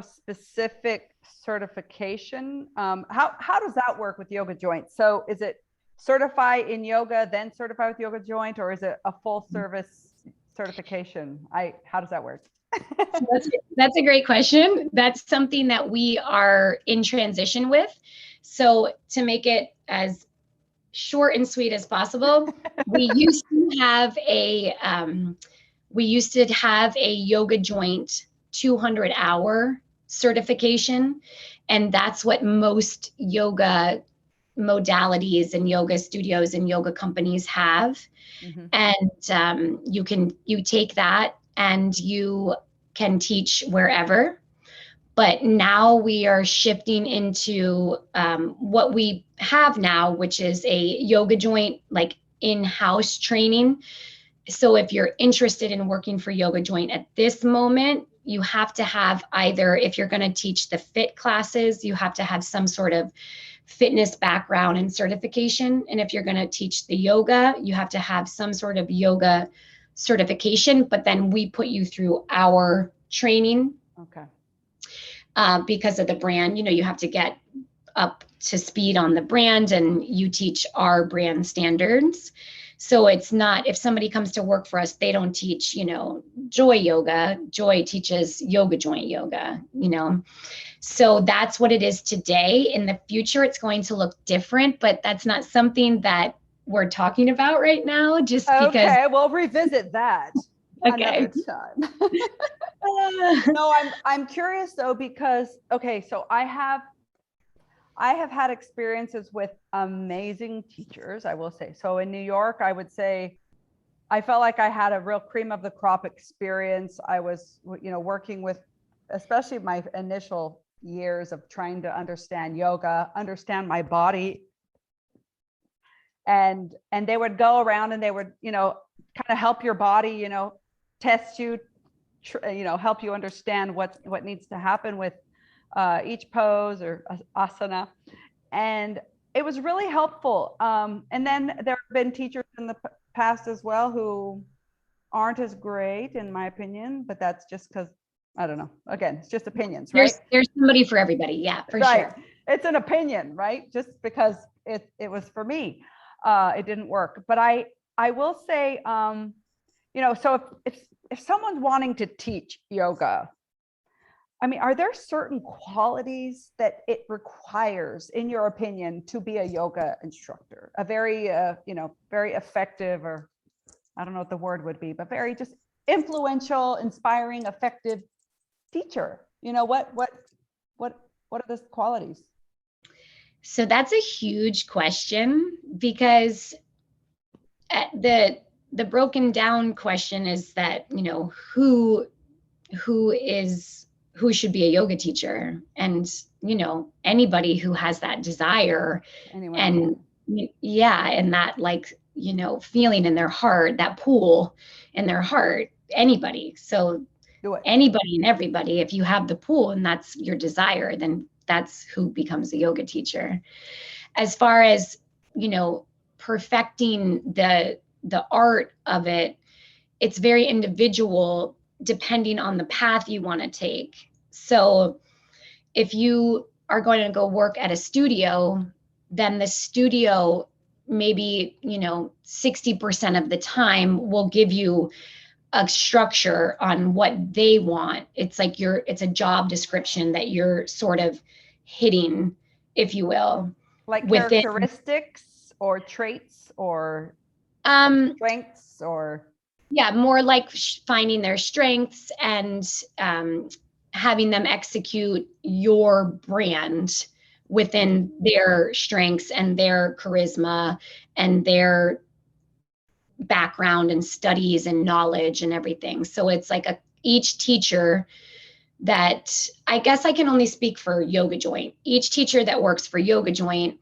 specific certification. How does that work with yoga joint? So is it certify in yoga, then certify with yoga joint, or is it a full service certification? How does that work? That's a great question. That's something that we are in transition with. So to make it as short and sweet as possible, we used to have a yoga joint 200-hour certification, and that's what most yoga modalities and yoga studios and yoga companies have. Mm-hmm. And you take that and you can teach wherever. But now we are shifting into what we have now, which is a yoga joint, like in-house training. So if you're interested in working for yoga joint at this moment, you have to have either, if you're going to teach the fit classes, you have to have some sort of fitness background and certification. And if you're going to teach the yoga, you have to have some sort of yoga certification, but then we put you through our training. Okay. Because of the brand, you have to get up to speed on the brand, and you teach our brand standards. So it's not, if somebody comes to work for us, they don't teach, Joy Yoga. Joy teaches yoga joint yoga, So that's what it is today. In the future, it's going to look different, but that's not something that we're talking about right now, just because. Okay, we'll revisit that. Okay. Another time. No, I'm curious though, because, okay, so I have had experiences with amazing teachers, I will say. So in New York, I would say I felt like I had a real cream of the crop experience. I was, working with, especially my initial years of trying to understand yoga, understand my body. And they would go around and they would, kind of help your body, test you, help you understand what needs to happen with each pose or asana. And it was really helpful. And then there have been teachers in the past as well who aren't as great, in my opinion, but that's just because, I don't know. Again, it's just opinions, right? There's somebody for everybody. Yeah, for sure. It's an opinion, right? Just because it was for me. It didn't work. But I will say, so if someone's wanting to teach yoga, I mean, are there certain qualities that it requires, in your opinion, to be a yoga instructor? A very, very effective, or I don't know what the word would be, but very just influential, inspiring, effective teacher. What are those qualities? So that's a huge question, because the broken down question is that, who should be a yoga teacher, and anybody who has that desire. Anyone. And and that, like, feeling in their heart, that pull in their heart, anybody. So anybody and everybody, if you have the pull and that's your desire, then that's who becomes a yoga teacher. As far as, perfecting the art of it, it's very individual depending on the path you want to take. So if you are going to go work at a studio, then the studio, maybe, 60% of the time will give you a structure on what they want. It's like it's a job description that you're sort of hitting, if you will. Like characteristics or traits or strengths, or? Yeah, more like finding their strengths and having them execute your brand within their strengths and their charisma and their background and studies and knowledge and everything. So it's like each teacher that, I guess I can only speak for Yoga Joint. Each teacher that works for Yoga Joint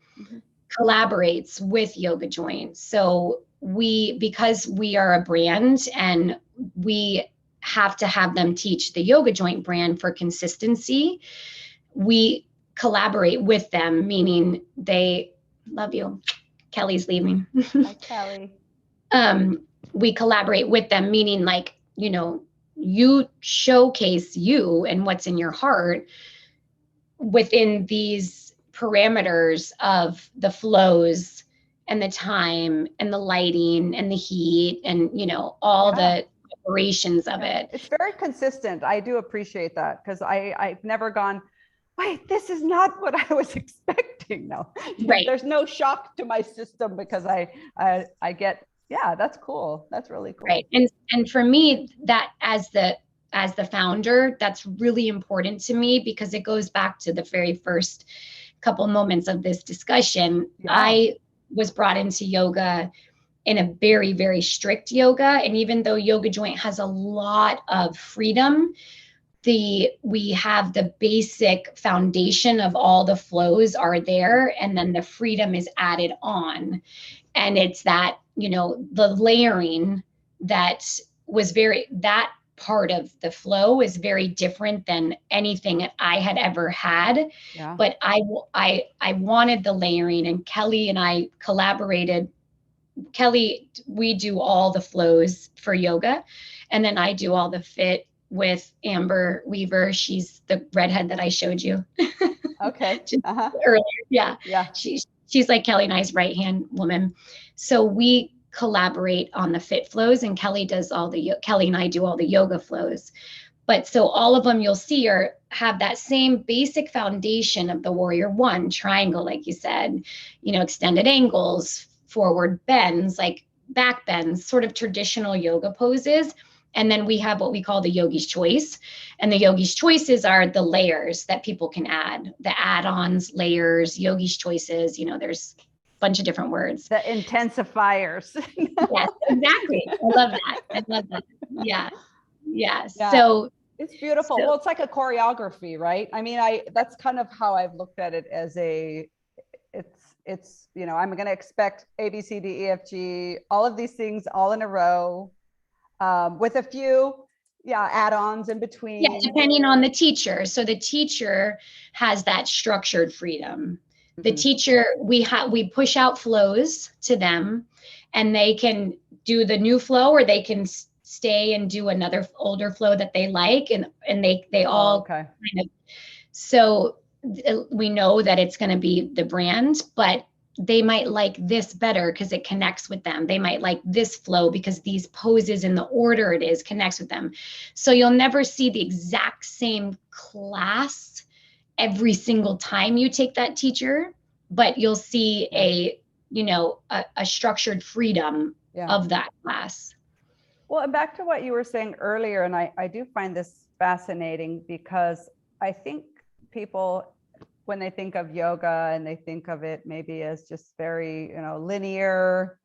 collaborates with Yoga Joint. So because we are a brand and we have to have them teach the Yoga Joint brand for consistency, we collaborate with them, meaning they love you. Kelly's leaving. Hi, Kelly. We collaborate with them, meaning, like, you showcase you and what's in your heart within these parameters of the flows and the time and the lighting and the heat and, all the operations of it. It's very consistent. I do appreciate that, because I've never gone, wait, this is not what I was expecting. No, right. There's no shock to my system, because I get, yeah, that's cool. That's really cool. Right. And for me, that as the founder, that's really important to me, because it goes back to the very first couple moments of this discussion. Yeah. I was brought into yoga in a very, very strict yoga. And even though Yoga Joint has a lot of freedom, we have the basic foundation of all the flows are there, and then the freedom is added on. And it's that, the layering that part of the flow is very different than anything that I had ever had. Yeah. But I wanted the layering, and Kelly and I collaborated. Kelly, we do all the flows for yoga, and then I do all the fit with Amber Weaver. She's the redhead that I showed you. Okay. Earlier. Yeah. She's like Kelly and I's right-hand woman. So we collaborate on the fit flows, and Kelly and I do all the yoga flows. But so all of them you'll see have that same basic foundation of the Warrior One triangle, like you said, extended angles, forward bends, like back bends, sort of traditional yoga poses. And then we have what we call the Yogi's Choice. And the Yogi's Choices are the layers that people can add, the add-ons, layers, Yogi's Choices, there's a bunch of different words. The intensifiers. Yes, exactly. I love that. Yeah. So it's beautiful. Well, it's like a choreography, right? I mean, that's kind of how I've looked at it as it's, I'm going to expect A, B, C, D, E, F, G, all of these things all in a row. With a few, add-ons in between. Yeah, depending on the teacher. So the teacher has that structured freedom. The teacher, we push out flows to them, and they can do the new flow, or they can stay and do another older flow that they like, and they all kind of. So we know that it's going to be the brand, but they might like this better because it connects with them. They might like this flow because these poses and the order it is connects with them. So you'll never see the exact same class every single time you take that teacher, but you'll see a structured freedom of that class. Well, and back to what you were saying earlier, and I do find this fascinating because I think people, when they think of yoga and they think of it maybe as just very, linear,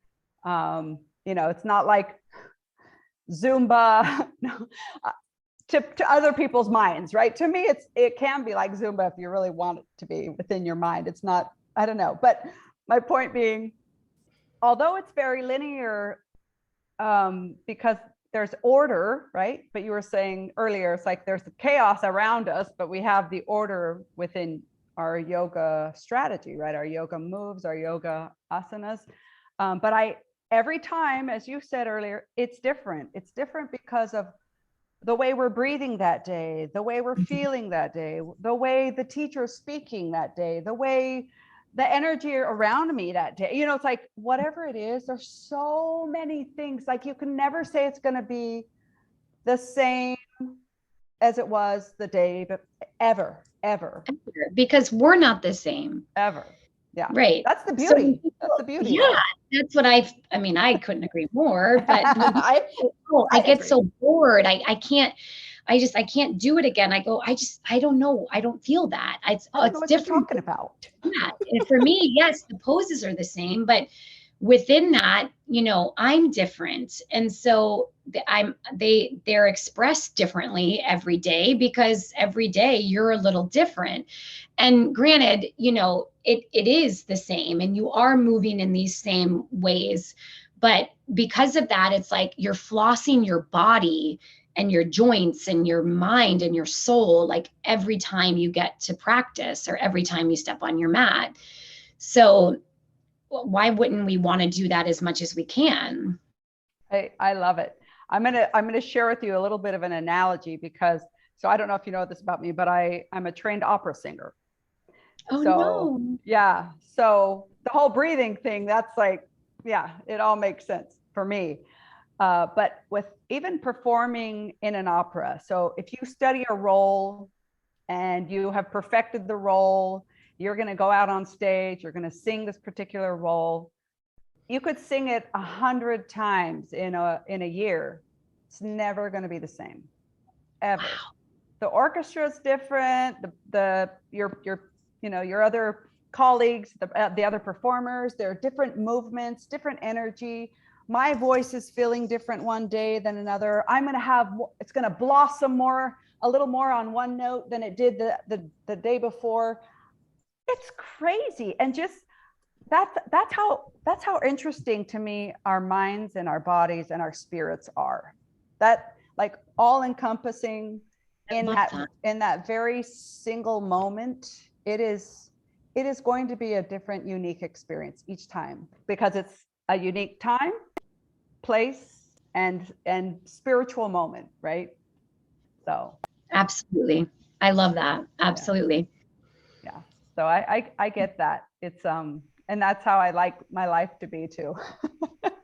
it's not like Zumba to other people's minds, right? To me, it can be like Zumba if you really want it to be within your mind. It's not, I don't know. But my point being, although it's very linear, because there's order, right? But you were saying earlier, it's like there's the chaos around us, but we have the order within our yoga strategy, right? Our yoga moves, our yoga asanas. But every time, as you said earlier, it's different. It's different because of the way we're breathing that day, the way we're feeling that day, the way the teacher's speaking that day, the way the energy around me that day. It's like whatever it is, there's so many things. Like you can never say it's going to be the same as it was the day, but ever. Because we're not the same. Ever. Yeah. Right. That's the beauty. That's the beauty. Yeah. That's what I couldn't agree more, but I get so bored. I can't do it again. I don't know. I don't feel that. It's different. You're talking about. Yeah. And for me, yes, the poses are the same, but within that, I'm different. And so they're expressed differently every day because every day you're a little different. And granted, it is the same and you are moving in these same ways, but because of that, it's like you're flossing your body and your joints and your mind and your soul, like every time you get to practice or every time you step on your mat. So why wouldn't we want to do that as much as we can? I love it. I'm gonna share with you a little bit of an analogy because, so I don't know if you know this about me, but I'm a trained opera singer. Oh, no. Yeah. So the whole breathing thing, that's like, yeah, it all makes sense for me. But with even performing in an opera, so if you study a role and you have perfected the role, you're going to go out on stage, you're going to sing this particular role. You could sing it 100 times in a year. It's never going to be the same, ever. Wow. The orchestra is different. Your other colleagues, the other performers, there are different movements, different energy. My voice is feeling different one day than another. It's going to blossom a little more on one note than it did the day before. It's crazy. And just that's how interesting to me our minds and our bodies and our spirits are. That like all encompassing in that very single moment. It is going to be a different, unique experience each time because it's a unique time, place, and spiritual moment, right? So absolutely. I love that. Absolutely. Yeah. So I get that. It's and that's how I like my life to be too.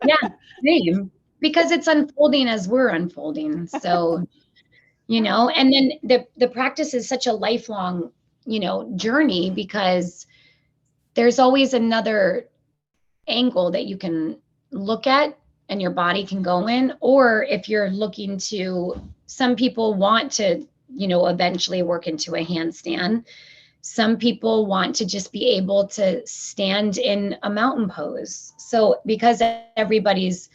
Yeah, same. Because it's unfolding as we're unfolding. So, and then the practice is such a lifelong, journey because there's always another angle that you can look at and your body can go in. Or if you're looking to, some people want to, eventually work into a handstand. Some people want to just be able to stand in a mountain pose. So because everybody's,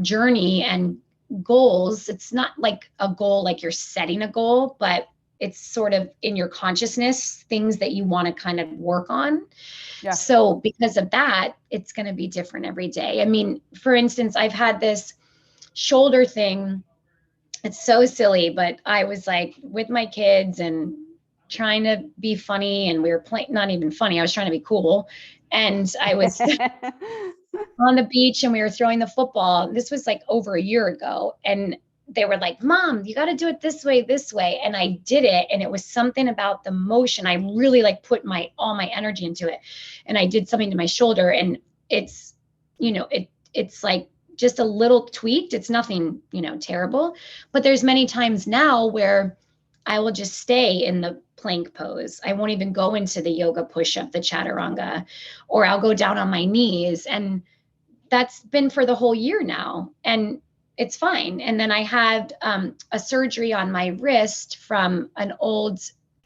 journey and goals, it's not like a goal, like you're setting a goal, but it's sort of in your consciousness, things that you want to kind of work on. Yeah. So because of that, it's going to be different every day. I mean, for instance, I've had this shoulder thing. It's so silly, but I was like with my kids and trying to be funny, and we were playing, not even funny, I was trying to be cool. And I was on the beach and we were throwing the football. This was like over a year ago. And they were like, Mom, you got to do it this way, this way. And I did it. And it was something about the motion. I really like put all my energy into it. And I did something to my shoulder, and it's, it's like just a little tweaked. It's nothing, terrible, but there's many times now where I will just stay in the plank pose. I won't even go into the yoga push-up, the chaturanga, or I'll go down on my knees. And that's been for the whole year now. And it's fine. And then I had a surgery on my wrist from an old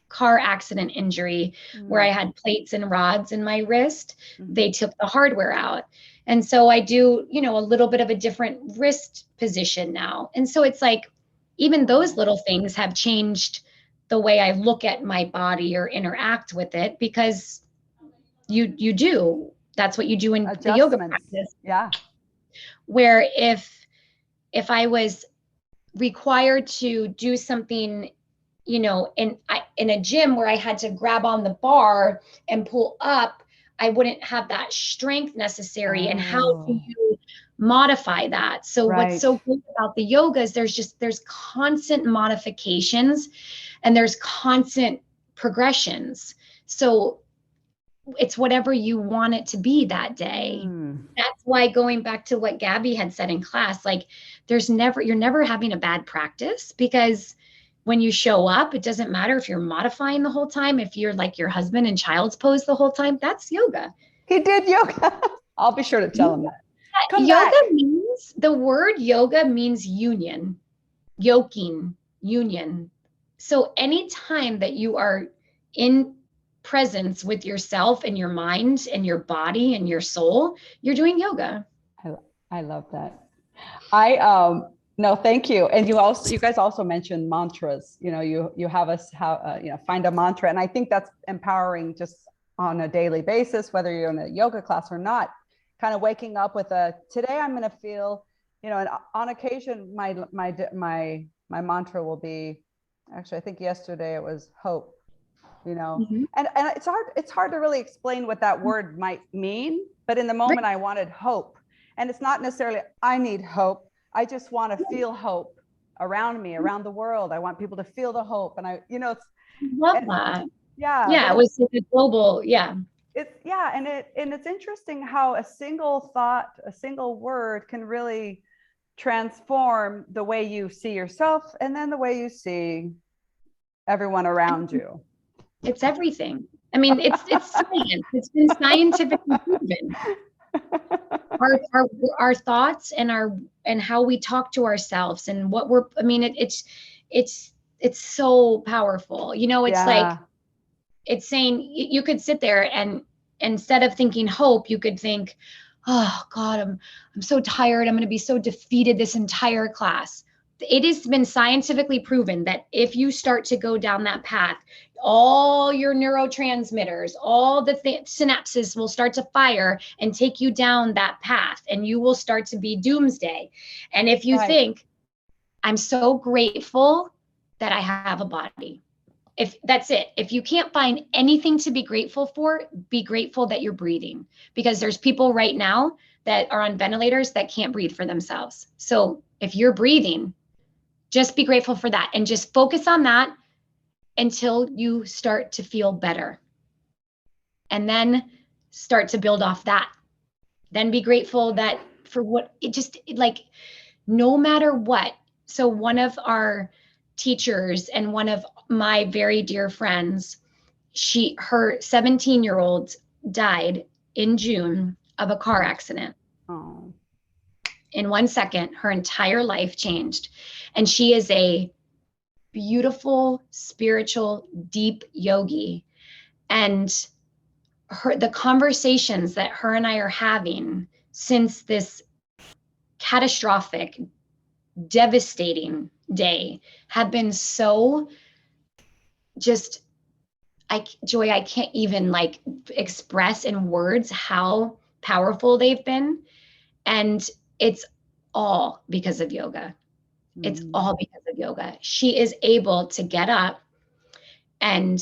car accident injury where I had plates and rods in my wrist. They took the hardware out. And so I do, a little bit of a different wrist position now. And so it's like, even those little things have changed the way I look at my body or interact with it, because you do. That's what you do in the yoga practice. Yeah. Where if I was required to do something, in a gym where I had to grab on the bar and pull up, I wouldn't have that strength necessary. And how do you modify that? So what's so good about the yoga is there's constant modifications and there's constant progressions. So it's whatever you want it to be that day. That's why, going back to what Gabby had said in class, like you're never having a bad practice, because when you show up, it doesn't matter if you're modifying the whole time, if you're like your husband in child's pose the whole time, that's yoga. He did yoga. I'll be sure to tell him that. The word yoga means union, yoking, union. So anytime that you are in presence with yourself and your mind and your body and your soul, you're doing yoga. I love that. No, thank you. And you guys also mentioned mantras. You have us find a mantra, and I think that's empowering just on a daily basis, whether you're in a yoga class or not. Kind of waking up with today I'm going to feel, and on occasion my mantra will be, actually I think yesterday it was hope. And it's hard to really explain what that word might mean, but in the moment I wanted hope, and it's not necessarily I need hope. I just want to feel hope around me, around the world. I want people to feel the hope, and I love that. Yeah, it was a global. It's interesting how a single thought, a single word can really transform the way you see yourself, and then the way you see everyone around you. It's everything. I mean, it's science. It's been scientifically proven. Our thoughts and how we talk to ourselves and what it's so powerful. Like, it's saying you could sit there and instead of thinking hope, you could think, oh God, I'm so tired. I'm going to be so defeated this entire class. It has been scientifically proven that if you start to go down that path, all your neurotransmitters, all the synapses will start to fire and take you down that path, and you will start to be doomsday. And if you think, I'm so grateful that I have a body. If that's it, if you can't find anything to be grateful for, be grateful that you're breathing, because there's people right now that are on ventilators that can't breathe for themselves. So if you're breathing, just be grateful for that and just focus on that until you start to feel better. And then start to build off that. Then be grateful that for what no matter what. So one of our teachers and one of my very dear friends, her 17-year-old died in June of a car accident. Oh. In 1 second, her entire life changed. And she is a beautiful, spiritual, deep yogi. And the conversations that her and I are having since this catastrophic, devastating day have been so just, Joy, I can't even express in words how powerful they've been. And it's all because of yoga. It's all because of yoga. She is able to get up and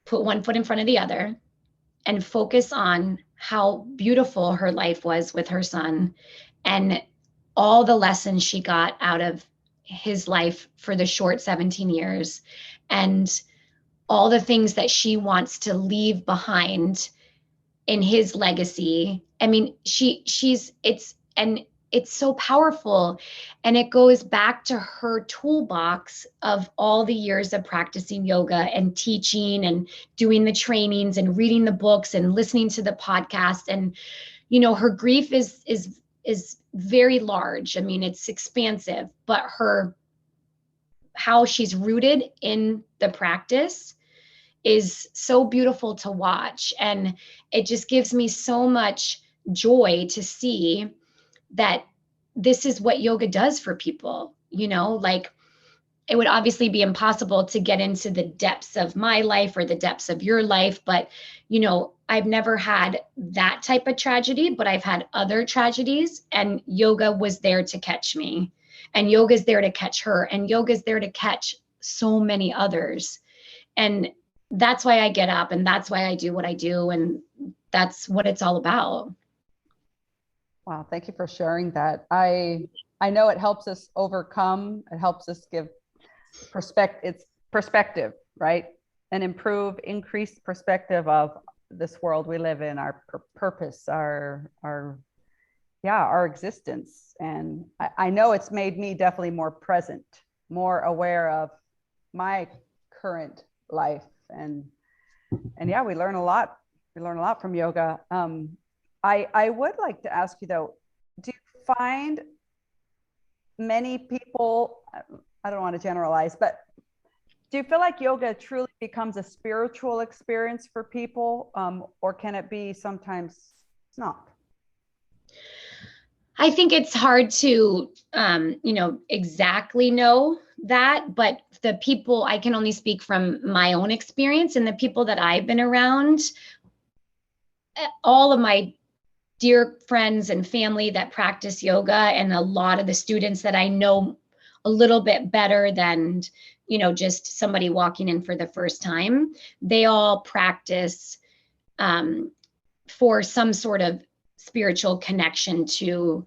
put one foot in front of the other and focus on how beautiful her life was with her son and all the lessons she got out of his life for the short 17 years and all the things that she wants to leave behind in his legacy. I mean, it's so powerful. And it goes back to her toolbox of all the years of practicing yoga and teaching and doing the trainings and reading the books and listening to the podcast. And, her grief is very large. I mean, it's expansive, but how she's rooted in the practice is so beautiful to watch. And it just gives me so much joy to see that this is what yoga does for people. Like, it would obviously be impossible to get into the depths of my life or the depths of your life, but I've never had that type of tragedy, but I've had other tragedies, and yoga was there to catch me, and yoga is there to catch her, and yoga is there to catch so many others. And that's why I get up, and that's why I do what I do, and that's what it's all about. Wow, thank you for sharing that. I know it helps us overcome, it helps us give perspective, right? And increased perspective of this world we live in, our purpose, our existence. And I know it's made me definitely more present, more aware of my current life. And yeah, we learn a lot. We learn a lot from yoga. I would like to ask you though, do you find many people, I don't want to generalize, but do you feel like yoga truly becomes a spiritual experience for people? Or can it be sometimes not? I think it's hard to, exactly know that, but the people, I can only speak from my own experience, and the people that I've been around, all of my dear friends and family that practice yoga, and a lot of the students that I know a little bit better than, just somebody walking in for the first time, they all practice for some sort of spiritual connection to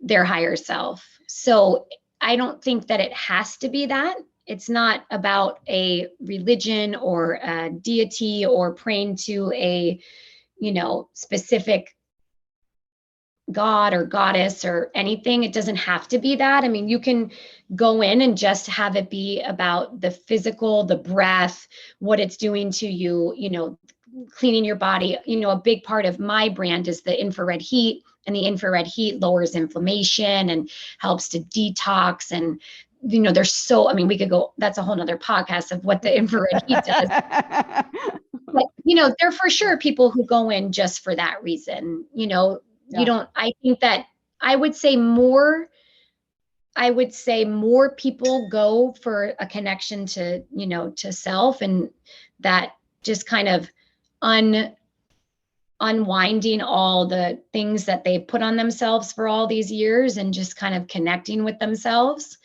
their higher self. So I don't think that it has to be that. It's not about a religion or a deity or praying to a, specific god or goddess or anything. It doesn't have to be that. I mean, you can go in and just have it be about the physical, the breath, what it's doing to you, cleaning your body. A big part of my brand is the infrared heat, and the infrared heat lowers inflammation and helps to detox. And, we could go, that's a whole nother podcast of what the infrared heat does. But, there are for sure people who go in just for that reason. I think that I would say more people go for a connection to, to self, and that just kind of unwinding all the things that they put on themselves for all these years and just kind of connecting with themselves.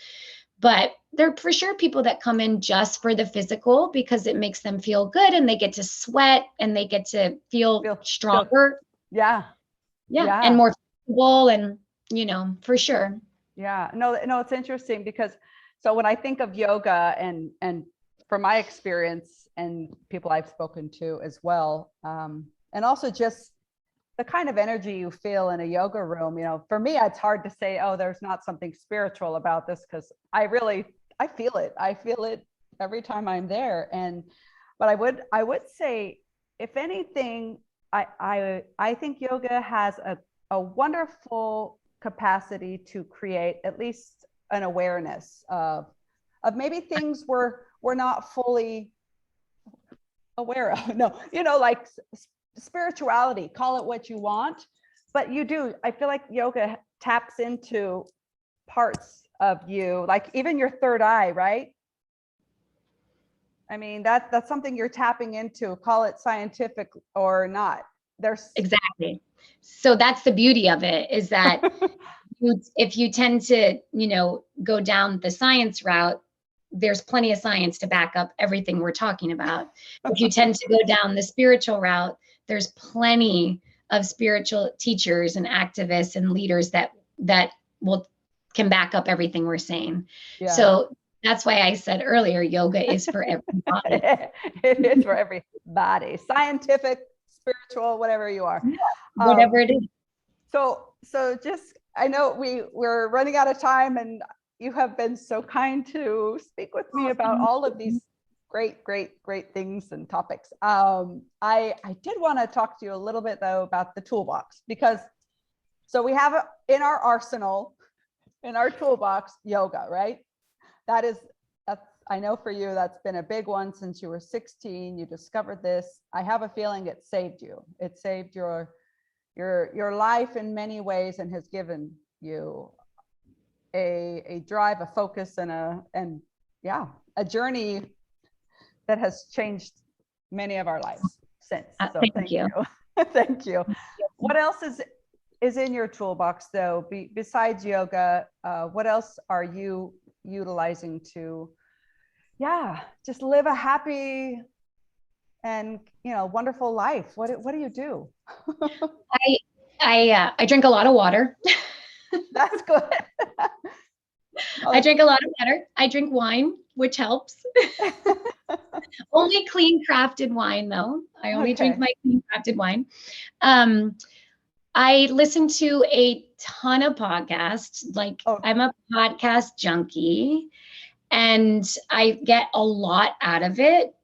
But there are for sure people that come in just for the physical because it makes them feel good, and they get to sweat and they get to feel stronger. Yeah. And more flexible, and, for sure. Yeah, no, it's interesting because so when I think of yoga and from my experience and people I've spoken to as well, and also just the kind of energy you feel in a yoga room, for me, it's hard to say, oh, there's not something spiritual about this, because I feel it. I feel it every time I'm there. But I would say, if anything, I think yoga has a wonderful capacity to create at least an awareness of maybe things we're not fully aware of. No, like spirituality, call it what you want, but I feel like yoga taps into parts of you, like even your third eye, right? I mean, that's something you're tapping into, call it scientific or not. Exactly. So that's the beauty of it, is that if you tend to, go down the science route, there's plenty of science to back up everything we're talking about. If you tend to go down the spiritual route, there's plenty of spiritual teachers and activists and leaders that will can back up everything we're saying. Yeah. So that's why I said earlier, yoga is for everybody. It is for everybody, scientific, spiritual, whatever you are. Whatever it is. So just, I know we're running out of time, and you have been so kind to speak with me about all of these great things and topics. I did want to talk to you a little bit though about the toolbox, because so we have in our arsenal, in our toolbox, yoga, right? That's, I know for you, that's been a big one since you were 16. You discovered this. I have a feeling it saved you. It saved your life in many ways, and has given you a drive, a focus, and a journey that has changed many of our lives since. So thank you. Thank you. What else is in your toolbox though, besides yoga? What else are you utilizing to just live a happy and wonderful life? What do you do? I drink a lot of water. That's good. I drink a lot of water. I drink wine, which helps. Only clean crafted wine though. I only drink my clean crafted wine. I listen to a ton of podcasts. I'm a podcast junkie, and I get a lot out of it.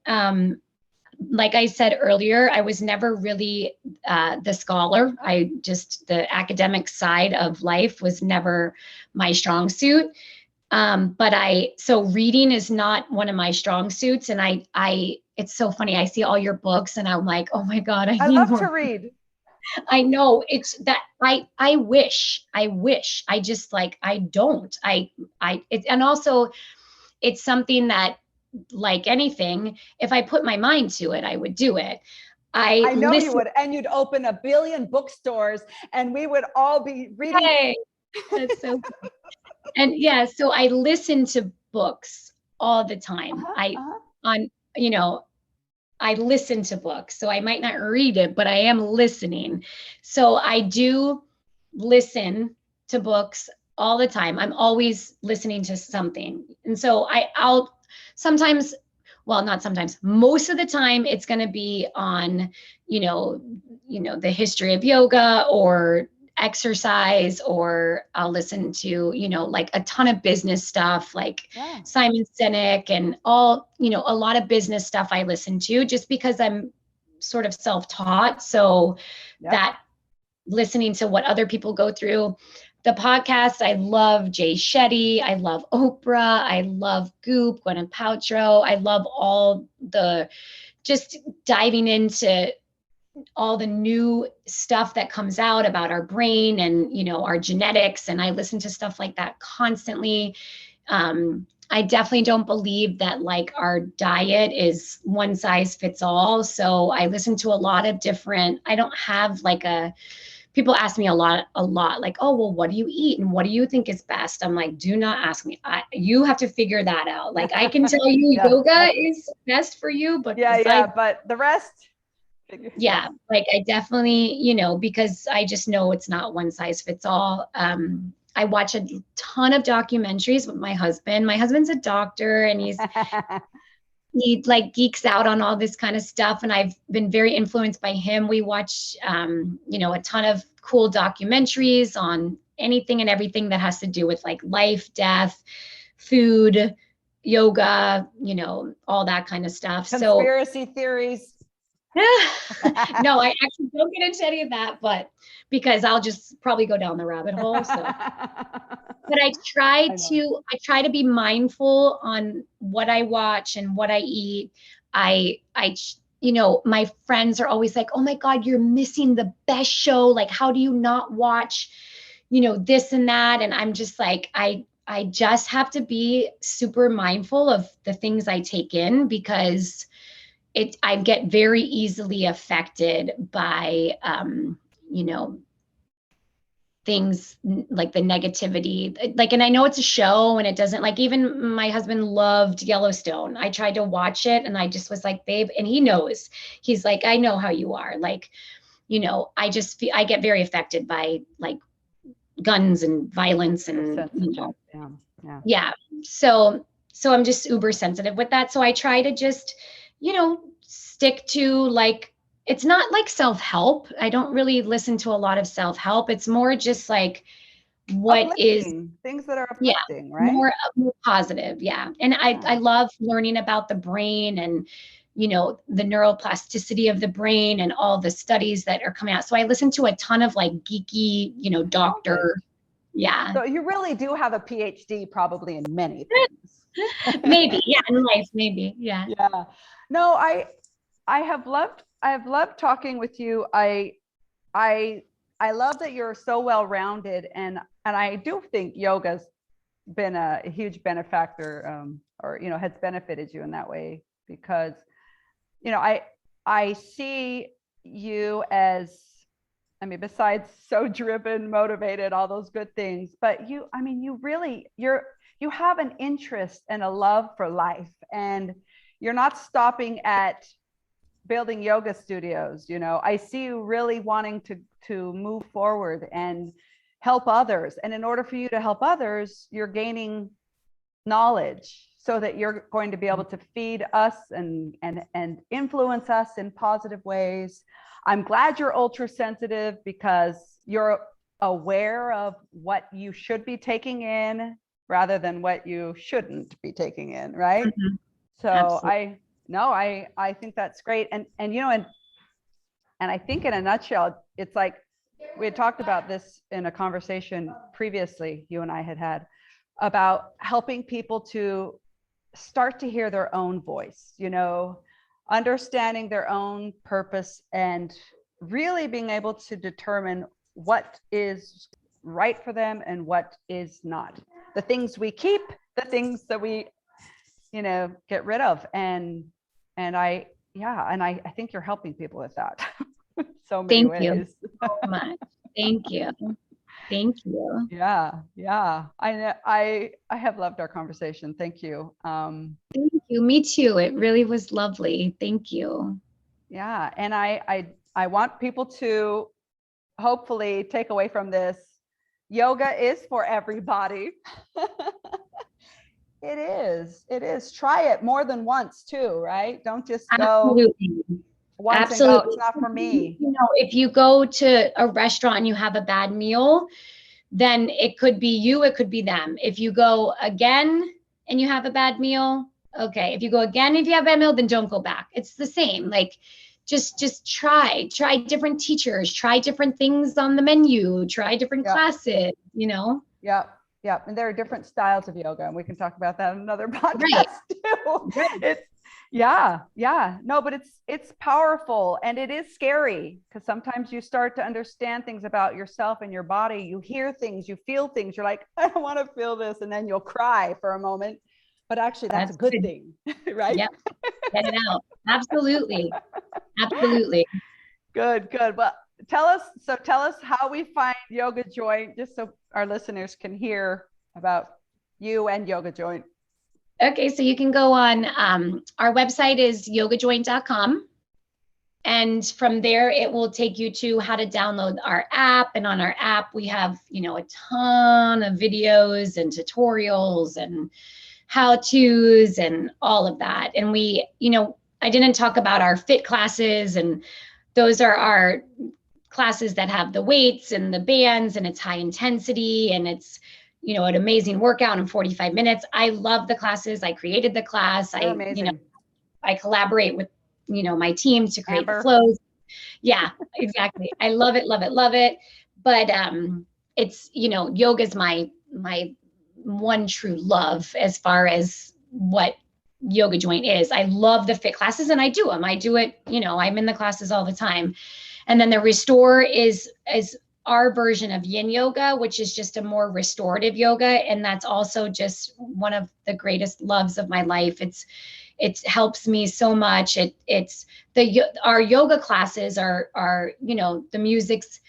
Like I said earlier, I was never really the scholar. The academic side of life was never my strong suit. So reading is not one of my strong suits. And it's so funny. I see all your books and I'm like, oh my God, I love to read. I know, it's that I wish, I just I don't, and also it's something that, like anything, if I put my mind to it, I would do it. I know you would, and you'd open 1 billion bookstores and we would all be reading. Hey, that's so cool. And so I listen to books all the time. I listen to books, so I might not read it, but I am listening. So I do listen to books all the time. I'm always listening to something. And so I'll sometimes, well, not sometimes, most of the time it's going to be on, the history of yoga or exercise, or I'll listen to, a ton of business stuff, Simon Sinek and all, a lot of business stuff I listen to, just because I'm sort of self-taught. So that listening to what other people go through. The podcast, I love Jay Shetty. I love Oprah. I love Goop, Gwyneth Paltrow. I love all just diving into all the new stuff that comes out about our brain and, our genetics. And I listen to stuff like that constantly. I definitely don't believe that our diet is one size fits all. So I listen to a lot of different, I don't have people ask me a lot, oh, well, what do you eat? And what do you think is best? I'm like, do not ask me. You have to figure that out. I can tell you yoga is best for you, but but the rest. I definitely, because I just know it's not one size fits all. I watch a ton of documentaries with my husband. My husband's a doctor, and he geeks out on all this kind of stuff. And I've been very influenced by him. We watch, a ton of cool documentaries on anything and everything that has to do with life, death, food, yoga, all that kind of stuff. Conspiracy theories. No, I actually don't get into any of that, but because I'll just probably go down the rabbit hole. So, but I try to be mindful on what I watch and what I eat. My friends are always like, oh my God, you're missing the best show. How do you not watch, this and that? And I'm just I just have to be super mindful of the things I take in, because I get very easily affected by, things like the negativity, and I know it's a show and it doesn't, even my husband loved Yellowstone. I tried to watch it and I just was like, babe, and he knows, he's like, I know how you are. I just feel, I get very affected by guns and violence and, sensitive. Yeah. yeah. So I'm just uber sensitive with that. So I try to just, stick to like, it's not like self-help. I don't really listen to a lot of self-help. It's more just like what is, Uplifting, things that are yeah, uplifting, right? more positive. Yeah. And I love learning about the brain and, the neuroplasticity of the brain and all the studies that are coming out. So I listen to a ton of like geeky, doctor. Yeah. So you really do have a PhD probably in many things. Maybe. Yeah. In life, maybe. Yeah. Yeah. No, I have loved talking with you. I love that you're so well-rounded, and I do think yoga's been a huge benefactor, or has benefited you in that way, because I see you as, I mean, besides so driven, motivated, all those good things, but you really, you have an interest and a love for life, and you're not stopping at building yoga studios. I see you really wanting to move forward and help others. And in order for you to help others, you're gaining knowledge so that you're going to be able to feed us and influence us in positive ways. I'm glad you're ultra sensitive, because you're aware of what you should be taking in rather than what you shouldn't be taking in, right? Mm-hmm. So Absolutely. I think that's great. And I think in a nutshell, it's like, we had talked about this in a conversation previously, you and I had about helping people to start to hear their own voice, understanding their own purpose, and really being able to determine what is right for them and what is not. The things we keep, the things that we, get rid of. And I think you're helping people with that. So many Thank ways. you so much. Thank you. Thank you. Yeah. I have loved our conversation. Thank you. Thank you. Me too. It really was lovely. Thank you. Yeah. And I want people to hopefully take away from this: yoga is for everybody. It is. Try it more than once too, right? Don't just go Absolutely. once Absolutely. and go, it's not for me. If you go to a restaurant and you have a bad meal, then it could be you, it could be them. If you go again and you have a bad meal, okay. If you go again, if you have a bad meal, then don't go back. It's the same. Like, just try different teachers, try different things on the menu, try different classes, Yeah. And there are different styles of yoga, and we can talk about that in another podcast too. Right. No, but it's powerful, and it is scary, because sometimes you start to understand things about yourself and your body. You hear things, you feel things. You're like, I don't want to feel this. And then you'll cry for a moment, but actually that's a good thing, right? Yep. Get it out. Absolutely. Good. Well, tell us how we find Yoga Joint, just so our listeners can hear about you and Yoga Joint. Okay, so you can go on, our website is yogajoint.com. And from there, it will take you to how to download our app. And on our app, we have, a ton of videos and tutorials and how-tos and all of that. And we, I didn't talk about our fit classes, and those are our classes that have the weights and the bands, and it's high intensity, and it's, an amazing workout in 45 minutes. I love the classes. I created the class. They're amazing. I collaborate with, my team to create the flows. Yeah, exactly. I love it. But it's, yoga's my one true love as far as what Yoga Joint is. I love the fit classes, and I do them. I do it, I'm in the classes all the time. And then the Restore is our version of Yin Yoga, which is just a more restorative yoga. And that's also just one of the greatest loves of my life. It helps me so much. Our yoga classes are, the music's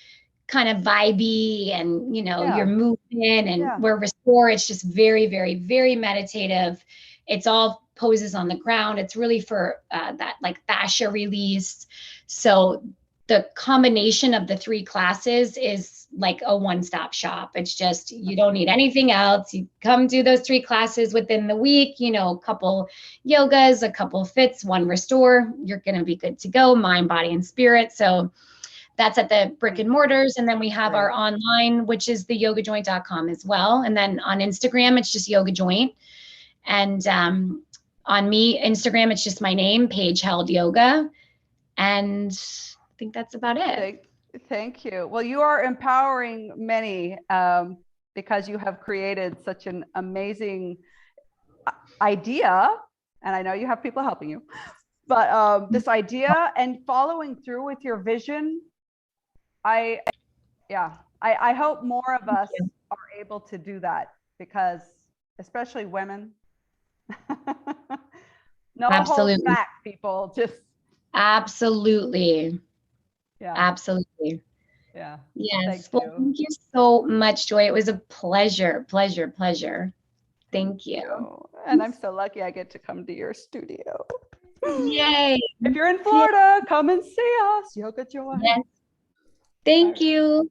kind of vibey, and, you're moving, and where Restore, it's just very, very, very meditative. It's all poses on the ground. It's really for that like fascia release. So the combination of the three classes is like a one-stop shop. It's just, you don't need anything else. You come do those 3 classes within the week, you know, a couple yogas, a couple fits, 1 restore, you're going to be good to go, mind, body, and spirit. So that's at the brick and mortars. And then we have our online, which is the yogajoint.com as well. And then on Instagram, it's just Yoga Joint. And on me, Instagram, it's just my name, Paige Held Yoga. And I think that's about it. Thank you. Well, you are empowering many because you have created such an amazing idea. And I know you have people helping you, but this idea and following through with your vision, I hope more of us are able to do that, because especially women, no hold back, people, just absolutely. Yeah, absolutely. Yeah. Yes. Thank you so much, Joy. It was a pleasure. Thank you. And I'm so lucky I get to come to your studio. Yay. If you're in Florida, come and see us. Yoga Joy. Yes. Thank you.